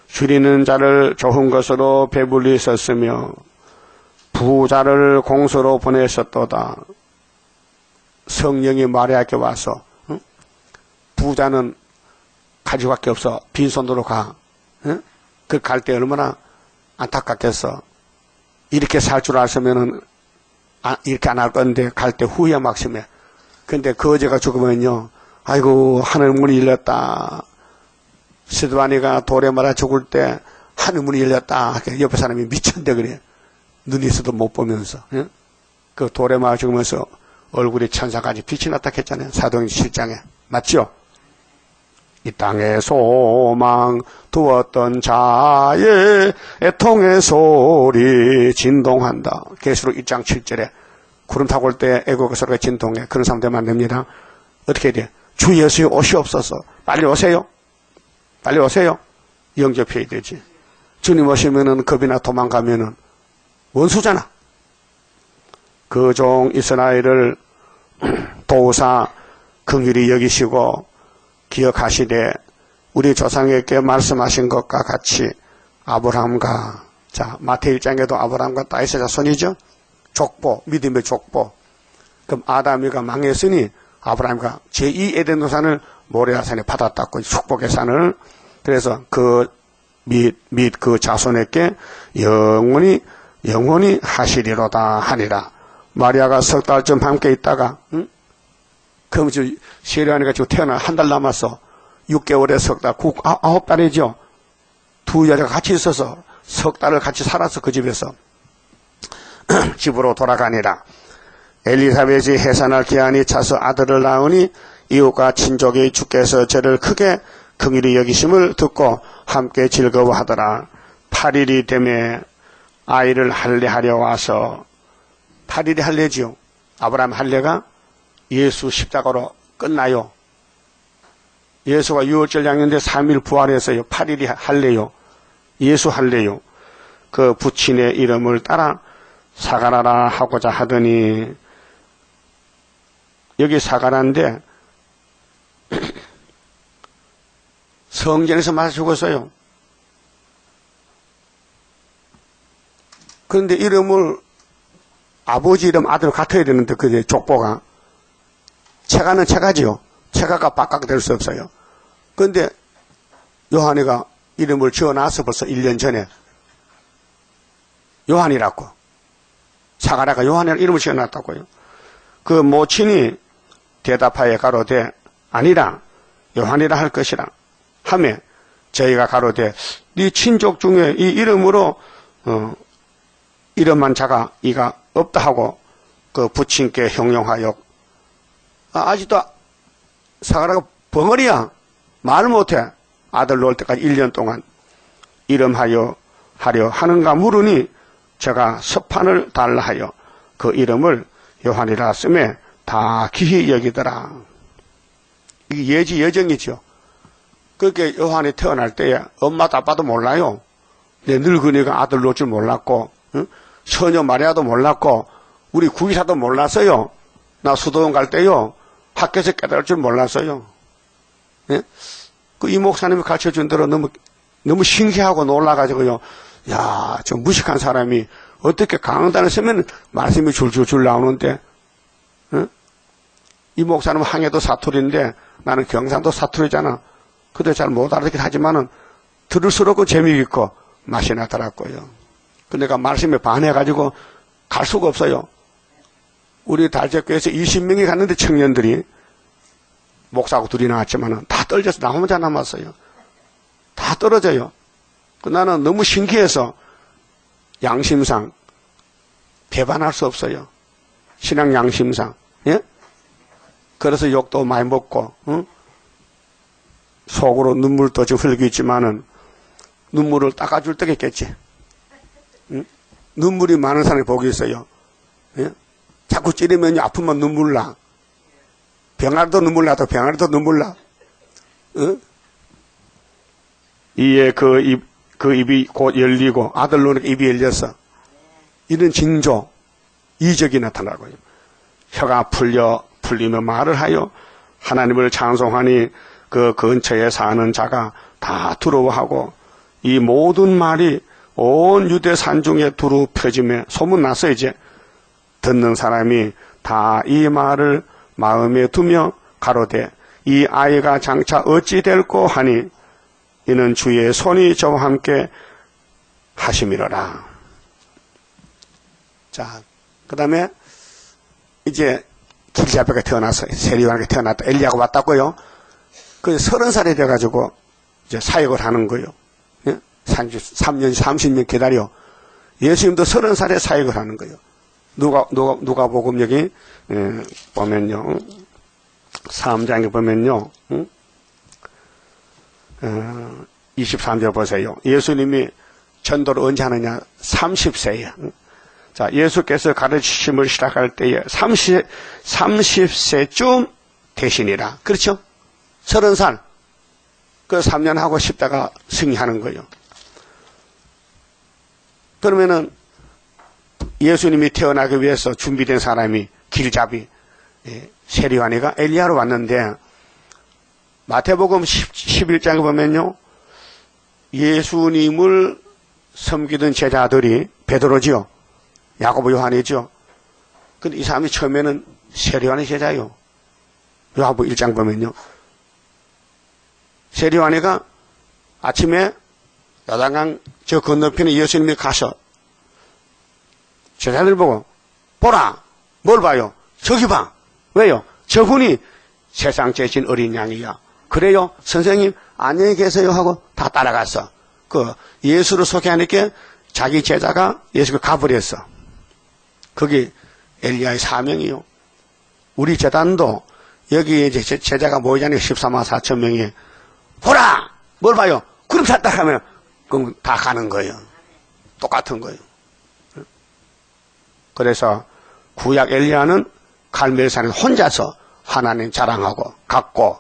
줄이는 자를 좋은 것으로 배불리 썼으며 부자를 공소로 보내셨도다. 성령이 마리아에게 와서 부자는 가지고밖에 없어. 빈손으로 가. 그 갈 때 얼마나 안타깝겠어. 이렇게 살 줄 알았으면은 이렇게 안 할 건데 갈 때 후회 막심해. 근데 그 어제가 죽으면요, 아이고 하늘 문이 열렸다. 스드바니가 돌에 말아 죽을 때 하늘 문이 열렸다. 옆에 사람이 미쳤대 그래. 눈이 있어도 못 보면서. 그 돌에 말아 죽으면서 얼굴에 천사까지 빛이 났다 했잖아요. 사도행 7장에. 맞죠? 이 땅에 소망 두었던 자의 애통의 소리 진동한다. 계시록 1장 7절에 구름 타고 올 때 애국의 소리가 진동해. 그런 사람 되면 안 됩니다. 어떻게 해야 돼? 주 예수의 오시옵소서. 빨리 오세요. 빨리 오세요. 영접해야 되지. 주님 오시면은 겁이나 도망가면은 원수잖아. 그 종 이스라엘을 도우사 긍휼히 여기시고 기억하시되 우리 조상에게 말씀하신 것과 같이 아브라함과, 자 마태 1장에도 아브라함과 다윗의 자손이죠. 족보, 믿음의 족보. 그럼 아담이가 망했으니 아브라함과 제2 에덴 동산을 모레아산에 받았다고, 축복의 산을. 그래서 그 및 그 자손에게 영원히 하시리로다 하니라. 마리아가 석 달쯤 함께 있다가, 그럼 지금 시리아니가 지금 태어나 한 달 남았어. 6개월에 석 달, 9달이죠. 두 여자가 같이 있어서 석 달을 같이 살았어, 그 집에서. 집으로 돌아가니라. 엘리사벳이 해산할 기한이 차서 아들을 낳으니 이웃과 친족이 주께서 저를 크게 긍휼히 여기심을 듣고 함께 즐거워하더라. 8일이 되매 아이를 할례하려 와서, 8일이 할례지요. 아브라함 할례가 예수 십자가로 끝나요. 예수가 6월절 양년대 3일 부활해서요. 8일이 할례요. 예수 할례요. 그 부친의 이름을 따라 사가라라 하고자 하더니, 여기 사가라인데 성전에서 맞아 죽었어요. 그런데 이름을 아버지 이름 아들 같아야 되는데 그게 족보가 체가는 체가지요. 체가가 바깥될 수 없어요. 그런데 요한이가 이름을 지어놨어. 벌써 1년 전에 요한이라고. 사가라가 요한이라고 이름을 지어놨다고요. 그 모친이 대답하여 가로되 아니라 요한이라 할 것이라 하며 저희가 가로되 네 친족 중에 이 이름으로 이름만 자가 이가 없다 하고 그 부친께 형용하여, 아직도 사가라가 벙어리야. 말 못해. 아들 놓을 때까지 1년 동안 이름하여 하려 하는가 물으니 제가 서판을 달라 하여 그 이름을 요한이라 쓰매 다 기히 여기더라. 이게 예지 예정이죠. 그렇게 요한이 태어날 때에 엄마도 아빠도 몰라요. 내 늙은이가 아들 놓을 줄 몰랐고, 처녀 마리아도 몰랐고, 우리 구기사도 몰랐어요. 나 수도원 갈 때요, 학교에서 깨달을 줄 몰랐어요. 예? 그 이 목사님이 가르쳐 준 대로 너무 신기하고 놀라가지고요, 야, 저 무식한 사람이 어떻게 강원단에 서면 말씀이 줄줄줄 나오는데, 어? 이 목사는 항해도 사투리인데 나는 경상도 사투리잖아. 그래도 잘 못 알아듣긴 하지만은 들을수록 재미있고 맛이 나더라고요. 그러니까 말씀에 반해가지고 갈 수가 없어요. 우리 달제교에서 20명이 갔는데 청년들이 목사하고 둘이 나왔지만은 다 떨어져서 나 혼자 남았어요. 다 떨어져요. 나는 너무 신기해서 양심상 배반할 수 없어요. 신앙 양심상. 예? 그래서 욕도 많이 먹고, 응? 속으로 눈물도 좀 흘리고 있지만은 눈물을 닦아줄 때가 있겠지. 응? 눈물이 많은 사람이 복이 있어요. 예? 자꾸 찌르면 아프면 눈물 나. 병아리도 눈물 나도 병아리도 눈물 나. 응? 이에 그 입이 곧 열리고 아들 노니까 입이 열렸어. 이런 징조, 이적이 나타나고요. 혀가 풀리며 말을 하여 하나님을 찬송하니 그 근처에 사는 자가 다 두려워하고 이 모든 말이 온 유대 산중에 두루 펴지며 소문났어. 이제 듣는 사람이 다 이 말을 마음에 두며 가로되 이 아이가 장차 어찌 될꼬 하니 이는 주의 손이 저와 함께 하심이로라. 자, 그 다음에 이제 길자배가 태어났어요. 세리요한이 태어났다. 엘리야가 왔다고요. 그 30살이 돼가지고 이제 사역을 하는 거예요. 예? 3년, 30년 기다려. 예수님도 30살에 사역을 하는 거예요. 누가복음 여기 보면요. 3장에 보면요. 23절 보세요. 예수님이 전도를 언제 하느냐? 30세예요. 자, 예수께서 가르치심을 시작할 때에 30세쯤 되시니라. 그렇죠? 30살. 그 3년 하고 싶다가 승리하는 거예요. 그러면은 예수님이 태어나기 위해서 준비된 사람이 길잡이 세리요한이가 엘리야로 왔는데 마태복음 11장에 보면요. 예수님을 섬기던 제자들이 베드로지요. 야고보 요한이죠. 근데 이 사람이 처음에는 세리요한의 제자요. 요한복음 1장 보면요. 세리요한이가 아침에 요단강 저 건너편에 예수님이 가서 제자들 보고 보라. 뭘 봐요? 저기 봐. 왜요? 저분이 세상 제신 어린 양이야. 그래요? 선생님 안녕히 계세요 하고 다 따라갔어. 그 예수를 소개하니까 자기 제자가 예수가 가버렸어. 그게 엘리야의 사명이요. 우리 재단도 여기 이제 제자가 모이자니 14만 4천 명이 보라! 뭘 봐요? 구름 탔다 하면 그럼 다 가는 거예요. 똑같은 거예요. 그래서 구약 엘리야는 갈멜산에 혼자서 하나님 자랑하고 갔고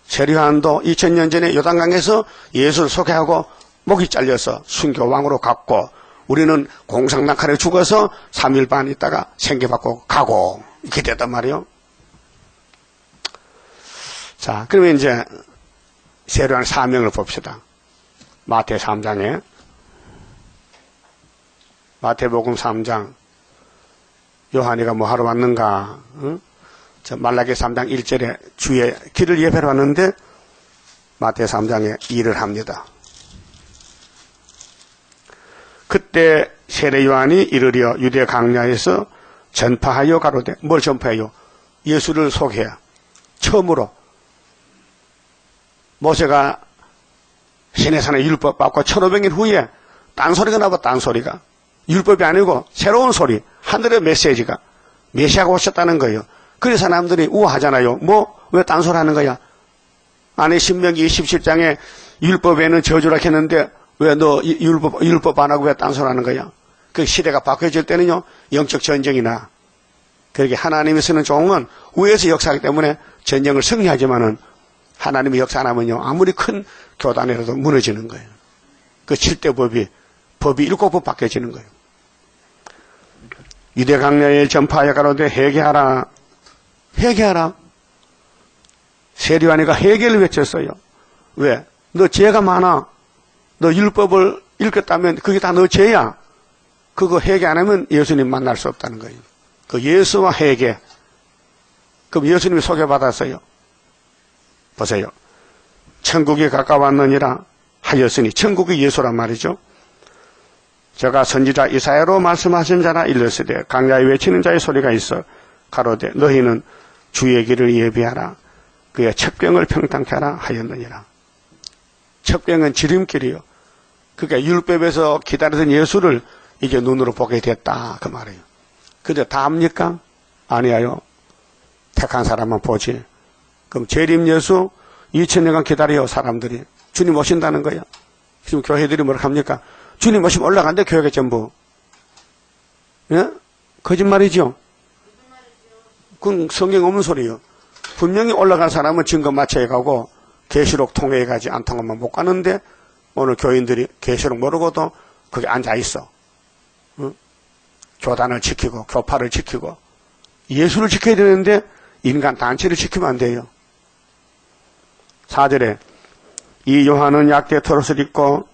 세리요한도 2000년 전에 요단강에서 예수를 소개하고 목이 잘려서 순교왕으로 갔고 우리는 공상낙하에 죽어서 3일 반 있다가 생계받고 가고 이렇게 됐단 말이에요. 자, 그러면 이제 세리요한 사명을 봅시다. 마태 3장에 마태복음 3장 요한이가 뭐 하러 왔는가? 응? 저 말라기 3장 1절에 주의 길을 예배로 왔는데 마태 3장에 일을 합니다. 그때 세례 요한이 이르려 유대 강야에서 전파하여 가로되 뭘 전파해요? 예수를 소개해. 처음으로 모세가 시내산에 율법 받고 1500년 후에 딴소리가 나와. 딴소리가 율법이 아니고 새로운 소리, 하늘의 메시지가 메시아가 오셨다는 거예요. 그래서 사람들이 우아하잖아요. 뭐 왜 딴소리 하는 거야? 아니 신명기 27장에 율법에는 저주라 했는데 왜 너 율법 안 하고 왜 딴소리 하는 거야? 그 시대가 바뀌어질 때는요 영적 전쟁이나 그렇게 하나님이 쓰는 종은 위에서 역사하기 때문에 전쟁을 승리하지만은 하나님이 역사 안 하면요 아무리 큰 교단이라도 무너지는 거예요. 그 7대 법이 7번 바뀌어지는 거예요. 유대 강야에 전파하여 가로되 회개하라. 회개하라. 세리요한이가 회개를 외쳤어요. 왜? 너 죄가 많아. 너 율법을 읽었다면 그게 다 너 죄야. 그거 회개 안 하면 예수님 만날 수 없다는 거예요. 그 예수와 회개. 그럼 예수님이 소개받았어요. 보세요. 천국이 가까웠느니라 하였으니, 천국이 예수란 말이죠. 제가 선지자 이사야로 말씀하신 자라 일렀으되 강야에 외치는 자의 소리가 있어 가로되 너희는 주의 길을 예비하라. 그의 첩경을 평탄케 하라 하였느니라. 첩경은 지름길이요. 그러니까 율법에서 기다리던 예수를 이제 눈으로 보게 됐다 그 말이에요. 근데 다 합니까? 아니에요. 택한 사람만 보지. 그럼 재림 예수 2000년간 기다려요 사람들이. 주님 오신다는 거야. 지금 교회들이 뭐라 합니까? 주님 오시면 올라간대 교회가 전부. 예? 거짓말이죠. 그건 성경 없는 소리예요. 분명히 올라간 사람은 증거 맞춰야 가고 계시록 통해야 가지 안 통하면 못 가는데 오늘 교인들이 계시록 모르고도 거기 앉아 있어. 응? 교단을 지키고 교파를 지키고 예수를 지켜야 되는데 인간 단체를 지키면 안 돼요. 4절에 이 요한은 약대 털옷을 입고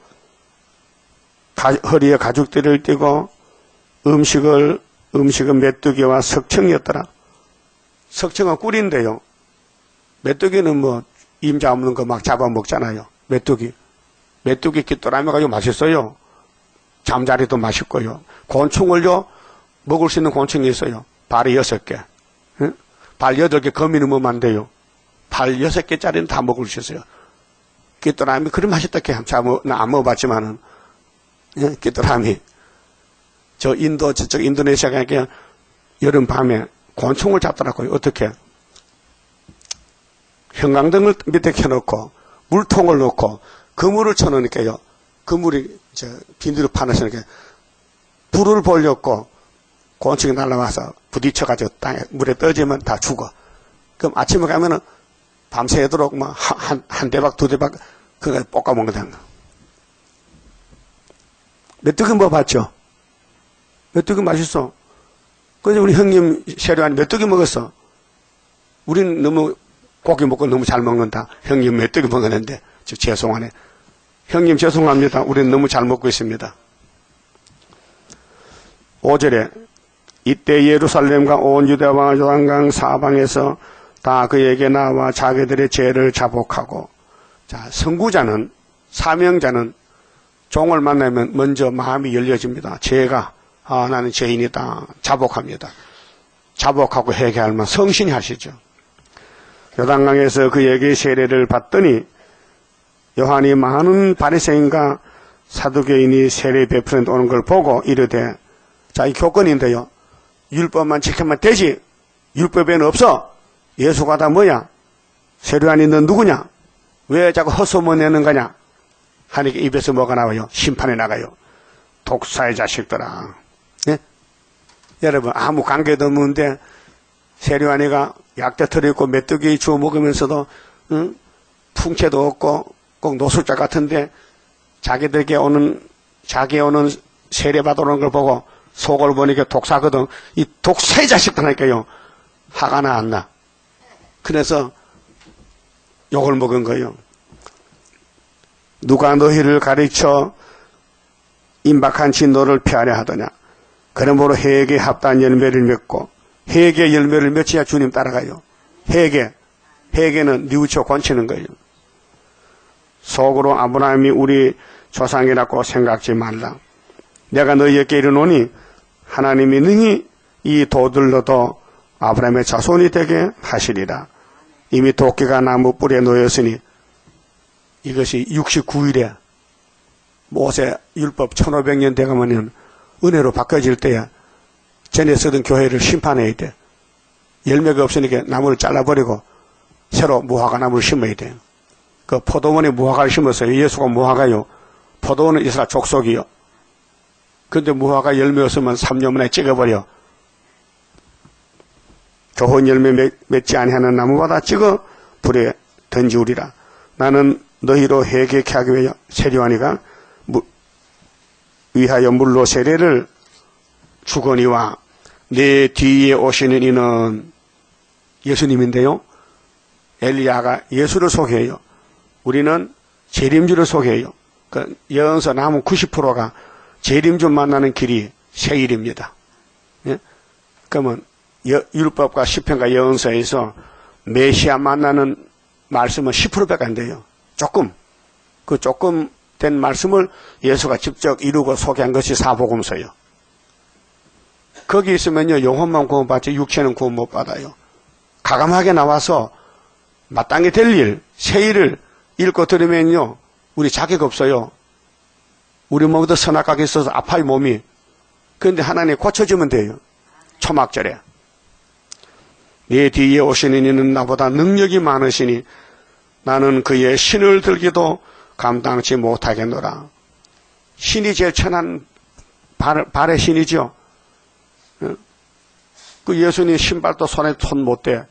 허리에 가죽띠를 띠고 음식은 메뚜기와 석청이었더라. 석청은 꿀인데요. 메뚜기는 뭐 임자 없는 거 막 잡아먹잖아요. 메뚜기 깃도라미 가지고 맛있어요. 잠자리도 맛있고요. 곤충을요 먹을 수 있는 곤충이 있어요. 발이 6개. 응? 발 8개 거미는 먹으면 안 돼요. 발 6개짜리는 다 먹을 수 있어요. 깃도라미 그리 맛있다 나 안 먹어봤지만은 예? 깃도라미 저 저쪽 인도네시아 가니까 여름 밤에 곤충을 잡더라고요. 어떻게? 형광등을 밑에 켜놓고 물통을 놓고 그물을 쳐놓으니까요. 그물이 비닐로 파놓으니까 불을 벌렸고 곤충이 날아와서 부딪혀가지고 땅에 물에 떨어지면 다 죽어. 그럼 아침에 가면은 밤새도록 뭐 한 대박 두 대박 그거 볶아 먹는다는 거. 메뚜기 뭐 봤죠? 메뚜기 맛있어. 그래서 우리 형님 세류안이 메뚜기 먹었어. 우린 너무 고기 먹고 너무 잘 먹는다. 형님 메뚜기 먹었는데 죄송하네. 형님 죄송합니다. 우리는 너무 잘 먹고 있습니다. 5절에 이때 예루살렘과 온 유대와 요단강 사방에서 다 그에게 나와 자기들의 죄를 자복하고, 자, 선구자는, 사명자는 종을 만나면 먼저 마음이 열려집니다. 죄가, 나는 죄인이다. 자복합니다. 자복하고 회개하면 성신이 하시죠. 요단강에서 그에게 세례를 받더니 요한이 많은 바리새인과 사두개인이 세례 베풀어 오는 걸 보고 이르되, 자, 이 교권인데요. 율법만 지키면 되지. 율법에는 없어. 예수가 다 뭐야? 세례요한이 너 누구냐? 왜 자꾸 헛소문 내는 거냐? 하니까 입에서 뭐가 나와요? 심판이 나가요. 독사의 자식들아. 네? 여러분 아무 관계도 없는데 세례요한이가 약대 털어있고 메뚜기 주워 먹으면서도 풍채도 없고 꼭 노숙자 같은데 자기 오는 세례 받아오는 걸 보고 속을 보니까 독사거든. 이 독사의 자식들하니까요. 화가 나 안 나. 그래서 욕을 먹은 거예요. 누가 너희를 가르쳐 임박한 진노를 피하려 하더냐. 그러므로 회개에 합당한 열매를 맺고, 회개의 열매를 맺어야 주님 따라가요. 회개는 뉘우쳐 권치는 거예요. 속으로 아브라함이 우리 조상이라고 생각지 말라. 내가 너희에게 이르노니 하나님이 능히 이 돌들로도 아브라함의 자손이 되게 하시리라. 이미 도끼가 나무 뿔에 놓였으니 이것이 69일에 모세 율법 1500년 돼가면 은혜로 바꿔질 때야 전에 쓰던 교회를 심판해야 돼. 열매가 없으니까 나무를 잘라버리고 새로 무화과 나무를 심어야 돼요. 그 포도원에 무화과를 심었어요. 예수가 무화과요. 포도원은 이스라엘 족속이요. 근데 무화과 열매 없으면 3년 만에 찍어버려. 좋은 열매 맺지 아니하는 나무마다 찍어 불에 던지우리라. 나는 너희로 회개케 하기 위하여 세례요한이가 위하여 물로 세례를 주거니와 내 뒤에 오시는 이는 예수님인데요. 엘리야가 예수를 소개해요. 우리는 재림주를 소개해요. 그 여언서 남은 90%가 재림주 만나는 길이 세일입니다. 예? 그러면 율법과 시편과 예언서에서 메시아 만나는 말씀은 10%밖에 안 돼요. 조금. 그 조금 된 말씀을 예수가 직접 이루고 소개한 것이 사복음서예요. 거기 있으면요, 영혼만 구원받지 육체는 구원 못 받아요. 가감하게 나와서 마땅히 될 일, 새 일을 읽고 들으면요, 우리 자격 없어요. 우리 몸에도 선악각이 있어서 아파요, 몸이. 그런데 하나님 고쳐주면 돼요. 초막절에. 내 뒤에 오시는 이는 나보다 능력이 많으시니 나는 그의 신을 들기도 감당치 못하겠노라. 신이 제일 천한 발의 신이죠. 그 예수님 신발도 손에 손 못 대.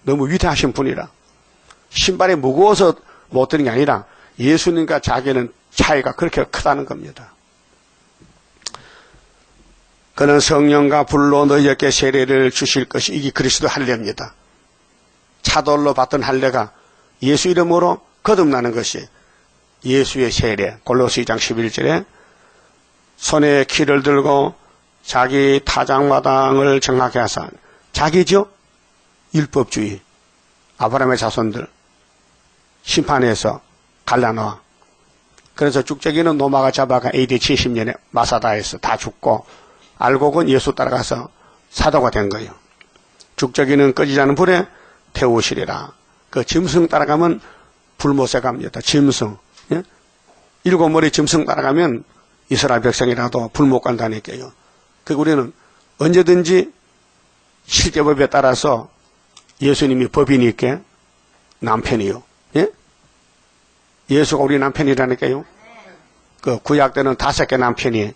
너무 위대하신 분이라. 신발이 무거워서 못 드는 게 아니라 예수님과 자기는 차이가 그렇게 크다는 겁니다. 그는 성령과 불로 너희에게 세례를 주실 것이 이게 그리스도 할례입니다. 차돌로 받던 할례가 예수 이름으로 거듭나는 것이 예수의 세례. 골로새 2장 11절에 손에 키를 들고 자기 타작마당을 정확히 하사, 자기죠? 율법주의. 아브라함의 자손들. 심판에서 갈라놓아. 그래서 죽재기는 노마가 잡아가 AD 70년에 마사다에서 다 죽고, 알곡은 예수 따라가서 사도가 된 거예요. 죽재기는 꺼지지 않은 불에 태우시리라. 그 짐승 따라가면 불 못새 갑니다. 짐승. 예? 7머리 짐승 따라가면 이스라엘 백성이라도 불 못 간다니까요. 그 우리는 언제든지 실제법에 따라서 예수님이 법이니까 남편이요. 예? 예수가 우리 남편이라니까요. 그 구약 때는 5개 남편이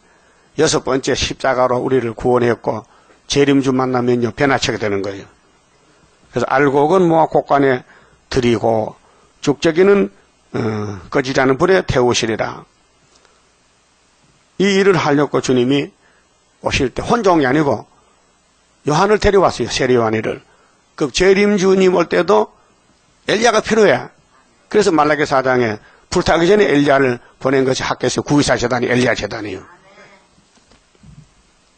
6번째 십자가로 우리를 구원했고 재림주 만나면요 변화체가 되는 거예요. 그래서 알곡은 모아 곳간에 드리고 죽재기는 꺼지지 않은 불에 태우시리라. 이 일을 하려고 주님이 오실 때 혼자 온 게 아니고 요한을 데려왔어요. 세례 요한이를. 그 재림주님 올 때도 엘리야가 필요해. 그래서 말라기 4장에 불타기 전에 엘리야를 보낸 것이 학교에서 구이사 재단이 엘리야 재단이에요.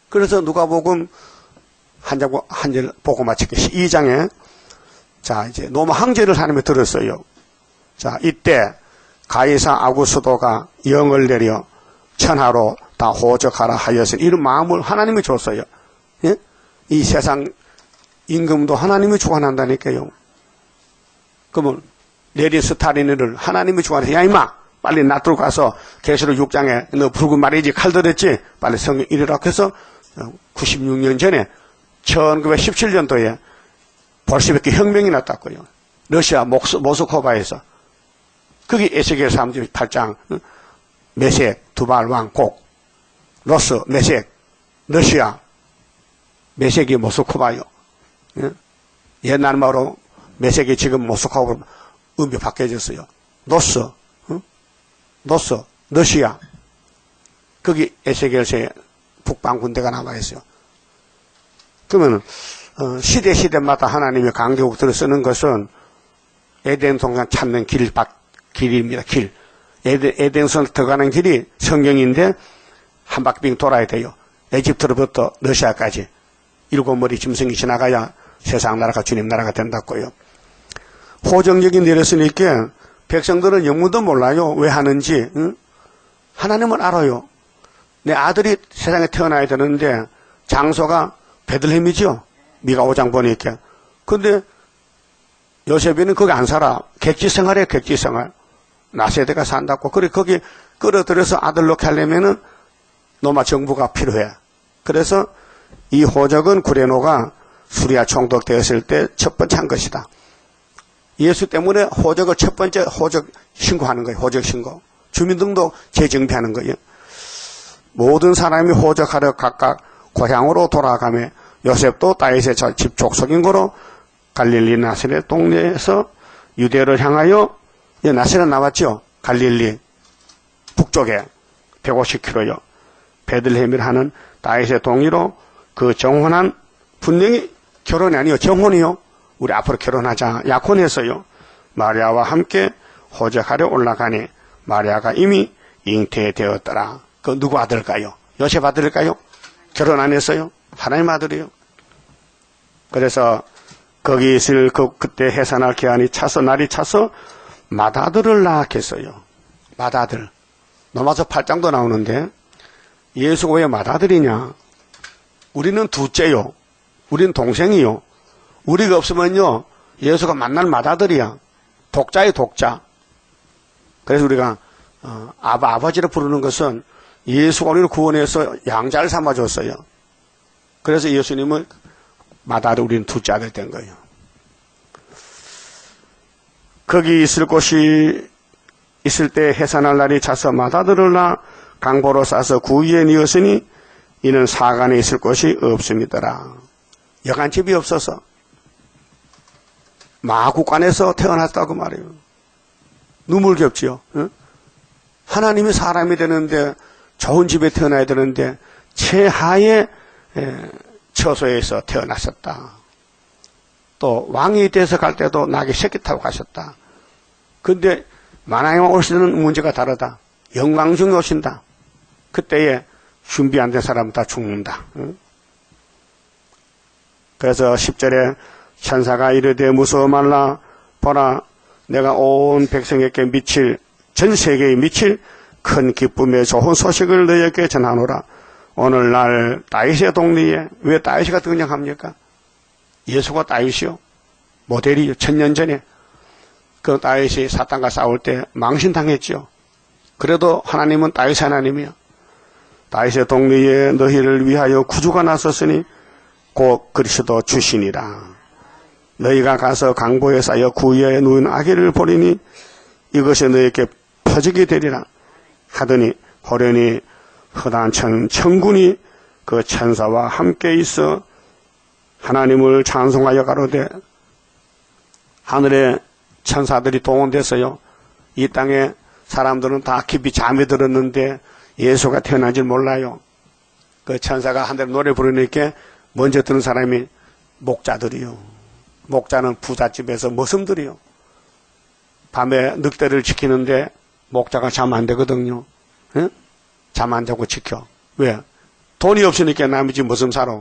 그래서 누가복음 한 절 보고 마치기 2장에 자 이제 로마 황제를 하나님이 들었어요. 자 이때 가이사 아구스도가 영을 내려 천하로 다 호적하라 하였으니 이런 마음을 하나님이 줬어요. 예? 이 세상 임금도 하나님이 주관한다니까요. 그러면 레디 스타린을 하나님이 주관해서 야 임마 빨리 놔두고 가서 계시록 6장에 너 붉은 말이지 칼 들었지 빨리 성경 이르라고 해서 96년 전에 1917년도에 볼셰비키 혁명이 났다고요. 러시아 모스크바에서. 거기 에스겔 38장 메섹 두발 왕국 로스 메섹 러시아 메섹이 모스크바요. 옛날 말로 메섹이 지금 모스크바로 의미 바뀌어졌어요. 노스 러시아 거기 에스겔서에 북방 군대가 남아 있어요. 그러면 시대마다 하나님의 강제국들을 쓰는 것은 에덴 동산 찾는 길입니다. 길. 에덴성 들어가는 길이 성경인데 한 바퀴 빙 돌아야 돼요. 에집트로부터 러시아까지 7머리 짐승이 지나가야 세상 나라가 주님 나라가 된다고요. 호정력이 내렸으니까 백성들은 영문도 몰라요. 왜 하는지. 응? 하나님은 알아요. 내 아들이 세상에 태어나야 되는데 장소가 베들레헴이죠. 미가 5장 보니까. 근데 요셉이는 거기 안 살아. 객지생활이에요. 객지생활. 나세대가 산다고. 그래 거기 끌어들여서 아들 놓게 하려면은 로마 정부가 필요해. 그래서 이 호적은 구레노가 수리아 총독되었을 때 첫 번째 한 것이다. 예수 때문에 호적을 첫 번째 호적 신고하는 거예요. 호적 신고. 주민등록 재정비하는 거예요. 모든 사람이 호적하려 각각 고향으로 돌아가며 요셉도 다윗의 집 족속인 거로 갈릴리 나사렛 동네에서 유대를 향하여 나사렛 나왔죠. 갈릴리 북쪽에 150km요. 베들레헴이라 하는 다윗의 동리로 그 정혼한 분명히 결혼이 아니요 정혼이요. 우리 앞으로 결혼하자 약혼했어요. 마리아와 함께 호적하려 올라가니 마리아가 이미 잉태되었더라. 그 누구 아들일까요? 요셉 아들일까요? 결혼 안 했어요? 하나님 아들이요. 그래서 거기 있을 그때 해산할 기한이 차서 날이 차서 맏아들을 낳았겠어요. 맏아들. 로마서 8장도 나오는데 예수가 왜 맏아들이냐? 우리는 둘째요. 우리는 동생이요. 우리가 없으면요 예수가 만날 맏아들이야. 독자의 독자. 그래서 우리가 아버지를 부르는 것은 예수가 우리를 구원해서 양자를 삼아줬어요. 그래서 예수님은 맏아들, 우리는 둘째 아들 된 거예요. 거기 있을 곳이 있을 때 해산할 날이 차서 맏아들을 낳아 강보로 싸서 구위에 뉘었으니 이는 사간에 있을 곳이 없음이더라. 여간집이 없어서 마구간에서 태어났다고 말해요. 눈물겹지요. 응? 하나님이 사람이 되는데 좋은 집에 태어나야 되는데 최하의 처소에서 태어나셨다. 또 왕이 돼서 갈 때도 낙이 새끼 타고 가셨다. 근데 만왕의 오시는 문제가 다르다. 영광 중에 오신다. 그때에 준비 안 된 사람은 다 죽는다. 응? 그래서 10절에 천사가 이르되 무서워 말라. 보라 내가 온 백성에게 미칠 전 세계에 미칠 큰 기쁨의 좋은 소식을 너희에게 전하노라. 오늘날 다윗의 동리에 왜 다윗이가 등장합니까? 예수가 다윗이요. 모델이요. 1000년 전에 그 다윗이 사탄과 싸울 때 망신당했죠. 그래도 하나님은 다윗 하나님이요. 다윗의 동리에 너희를 위하여 구주가 나섰으니 곧 그리스도 주시니라. 너희가 가서 강보에 쌓여 구유에 누운 아기를 보리니 이것이 너희에게 표적이 되리라 하더니 호련히 허다한 천군이 그 천사와 함께 있어 하나님을 찬송하여 가로되. 하늘에 천사들이 동원됐어요. 이 땅에 사람들은 다 깊이 잠에 들었는데 예수가 태어난 줄 몰라요. 그 천사가 하늘에 노래 부르니까 먼저 듣는 사람이 목자들이요. 목자는 부잣집에서 머슴들이요. 밤에 늑대를 지키는데 목자가 잠 안 되거든요. 응? 잠 안 자고 지켜. 왜? 돈이 없으니까 남의 집 머슴 살아.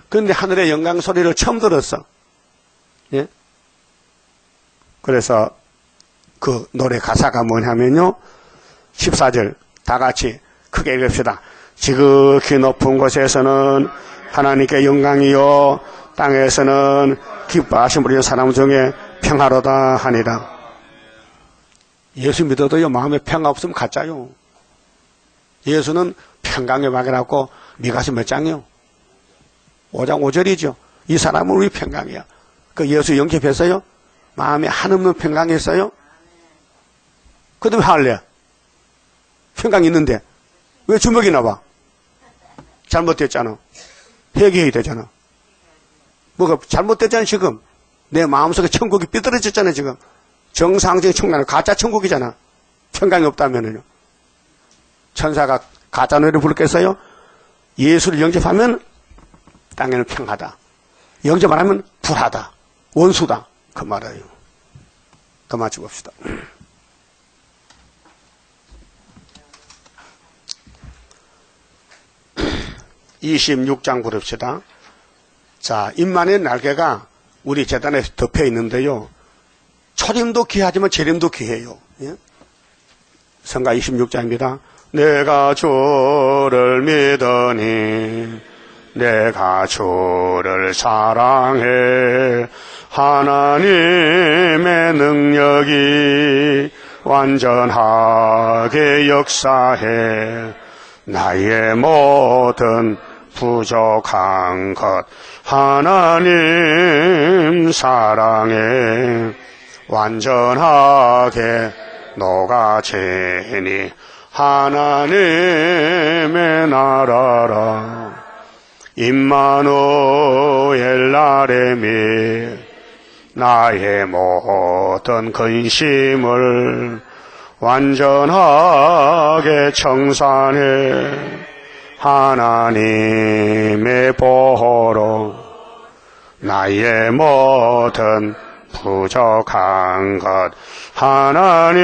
그런데 하늘의 영광 소리를 처음 들었어. 예? 그래서 그 노래 가사가 뭐냐면요. 14절 다 같이 크게 읽읍시다. 지극히 높은 곳에서는 하나님께 영광이요 땅에서는 기뻐하심 우리 사람 중에 평화로다 하니라. 예수 믿어도요 마음에 평화 없으면 가짜요. 예수는 평강의 막이라고 미가서 몇 장이요? 5장 5절이죠. 이 사람은 우리 평강이야. 그 예수 영접했어요? 마음에 한없는 평강이 있어요? 그래도 왜 할래? 평강 있는데 왜 주먹이 나와? 잘못됐잖아. 회개해야 되잖아. 뭐가 잘못됐잖아. 지금 내 마음속에 천국이 삐뚤어졌잖아. 지금 정상적인 천국이 가짜 천국이잖아. 평강이 없다면은요. 천사가 가짜 노래를 부르겠어요? 예수를 영접하면 땅에는 평하다. 영접 안 하면 불하다. 원수다. 그 말이에요. 더 맞춰봅시다. 26장 부릅시다. 자, 임만의 날개가 우리 제단에 덮여 있는데요. 초림도 귀하지만 재림도 귀해요. 예? 성가 26장입니다. 내가 주를 믿으니 내가 주를 사랑해 하나님의 능력이 완전하게 역사해 나의 모든 부족한 것 하나님 사랑에 완전하게 녹아지니 하나님의 나라라. 임마누엘 나레미 나의 모든 근심을 완전하게 청산해 하나님의 보호로 나의 모든 부족한 것 하나님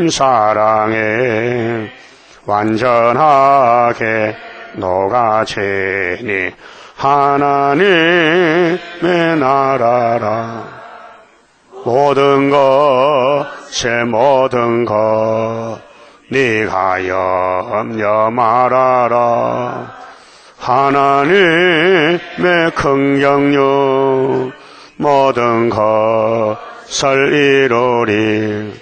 사랑에 완전하게 녹아지니 하나님의 나라라. 모든 것의 모든 것 네가 염려 말아라. 하나님의 긍정력 모든 것을 이루리.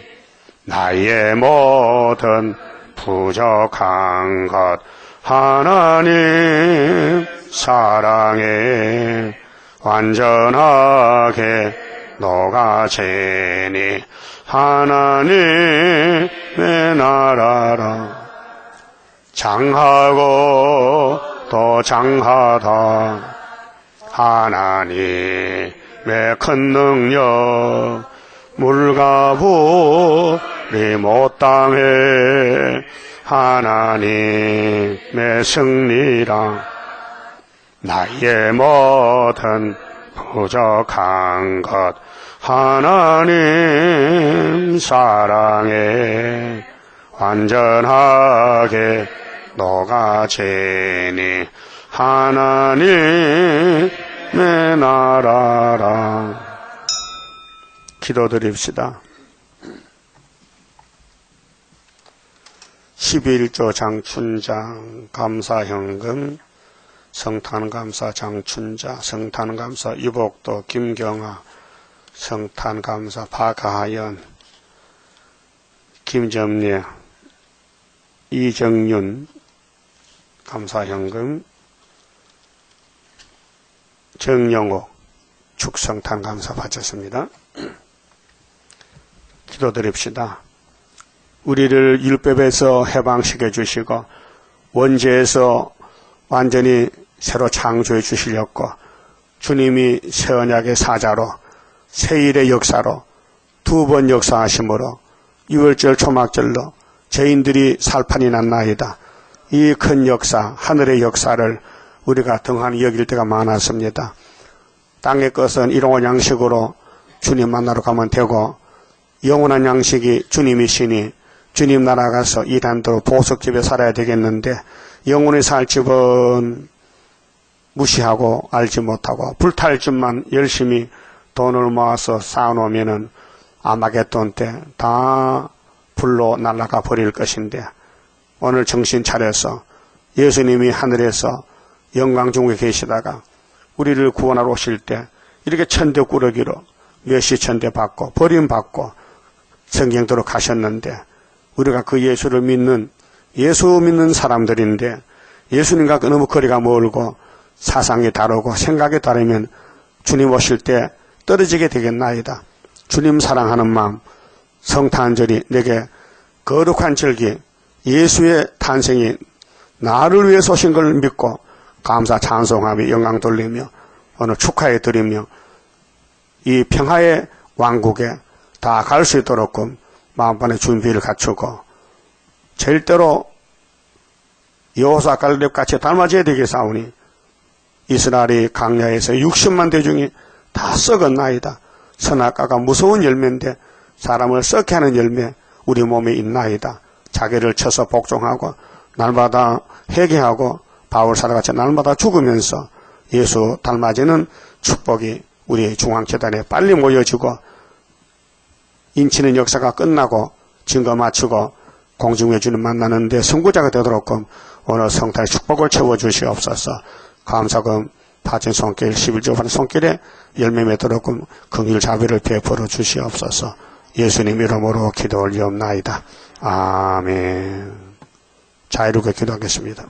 나의 모든 부족한 것 하나님 사랑에 완전하게 녹아지니 하나님의 나라라. 장하고 또 장하다 하나님의 큰 능력 물가부리 못당해 하나님의 승리라. 나의 모든 부족한 것 하나님 사랑에 완전하게 녹아지니 하나님의 나라라. 기도드립시다. 11조 장춘장 감사현금 성탄감사 장춘자 성탄감사 유복도 김경아 성탄감사 박하연 김점례 이정윤 감사현금 정영옥 축성탄감사 바쳤습니다. 기도드립시다. 우리를 율법에서 해방시켜 주시고 원죄에서 완전히 새로 창조해 주시려고 주님이 새 언약의 사자로 새일의 역사로 두 번 역사하심으로 유월절 초막절로 죄인들이 살판이 났나이다. 이 큰 역사 하늘의 역사를 우리가 등한히 여길 때가 많았습니다. 땅의 것은 일용할 양식으로 주님 만나러 가면 되고 영원한 양식이 주님이시니 주님 나라 가서 이단도로 보석집에 살아야 되겠는데 영원히 살 집은 무시하고 알지 못하고 불탈 집만 열심히 돈을 모아서 쌓아놓으면은 아마겟돈 때 다 불로 날아가 버릴 것인데 오늘 정신 차려서 예수님이 하늘에서 영광 중에 계시다가 우리를 구원하러 오실 때 이렇게 천대꾸러기로 몇시 천대 받고 버림받고 성경대로 가셨는데 우리가 그 예수를 믿는 예수 믿는 사람들인데 예수님과 너무 거리가 멀고 사상이 다르고 생각이 다르면 주님 오실 때 떨어지게 되겠나이다. 주님 사랑하는 마음 성탄절이 내게 거룩한 절기 예수의 탄생이 나를 위해서 오신 걸 믿고 감사 찬송하며 영광 돌리며 오늘 축하해 드리며 이 평화의 왕국에 다 갈 수 있도록 마음판에 준비를 갖추고 절대로 여호수아 갈렙같이 닮아져야 되겠사오니 이스라엘이 광야에서 60만 대중이 다 썩었나이다. 선악과가 무서운 열매인데 사람을 썩게 하는 열매 우리 몸에 있나이다. 자기를 쳐서 복종하고 날마다 회개하고 바울사라같이 날마다 죽으면서 예수 닮아지는 축복이 우리 중앙재단에 빨리 모여지고 인치는 역사가 끝나고 증거 마치고 공중에 주님 만나는데 선구자가 되도록 오늘 성탄의 축복을 채워주시옵소서. 감사금 파진 손길 11조 받은 손길에 열매 맺도록 긍휼 자비를 베풀어 주시옵소서. 예수님 이름으로 기도 올리옵나이다. 아멘. 자유롭게 기도하겠습니다.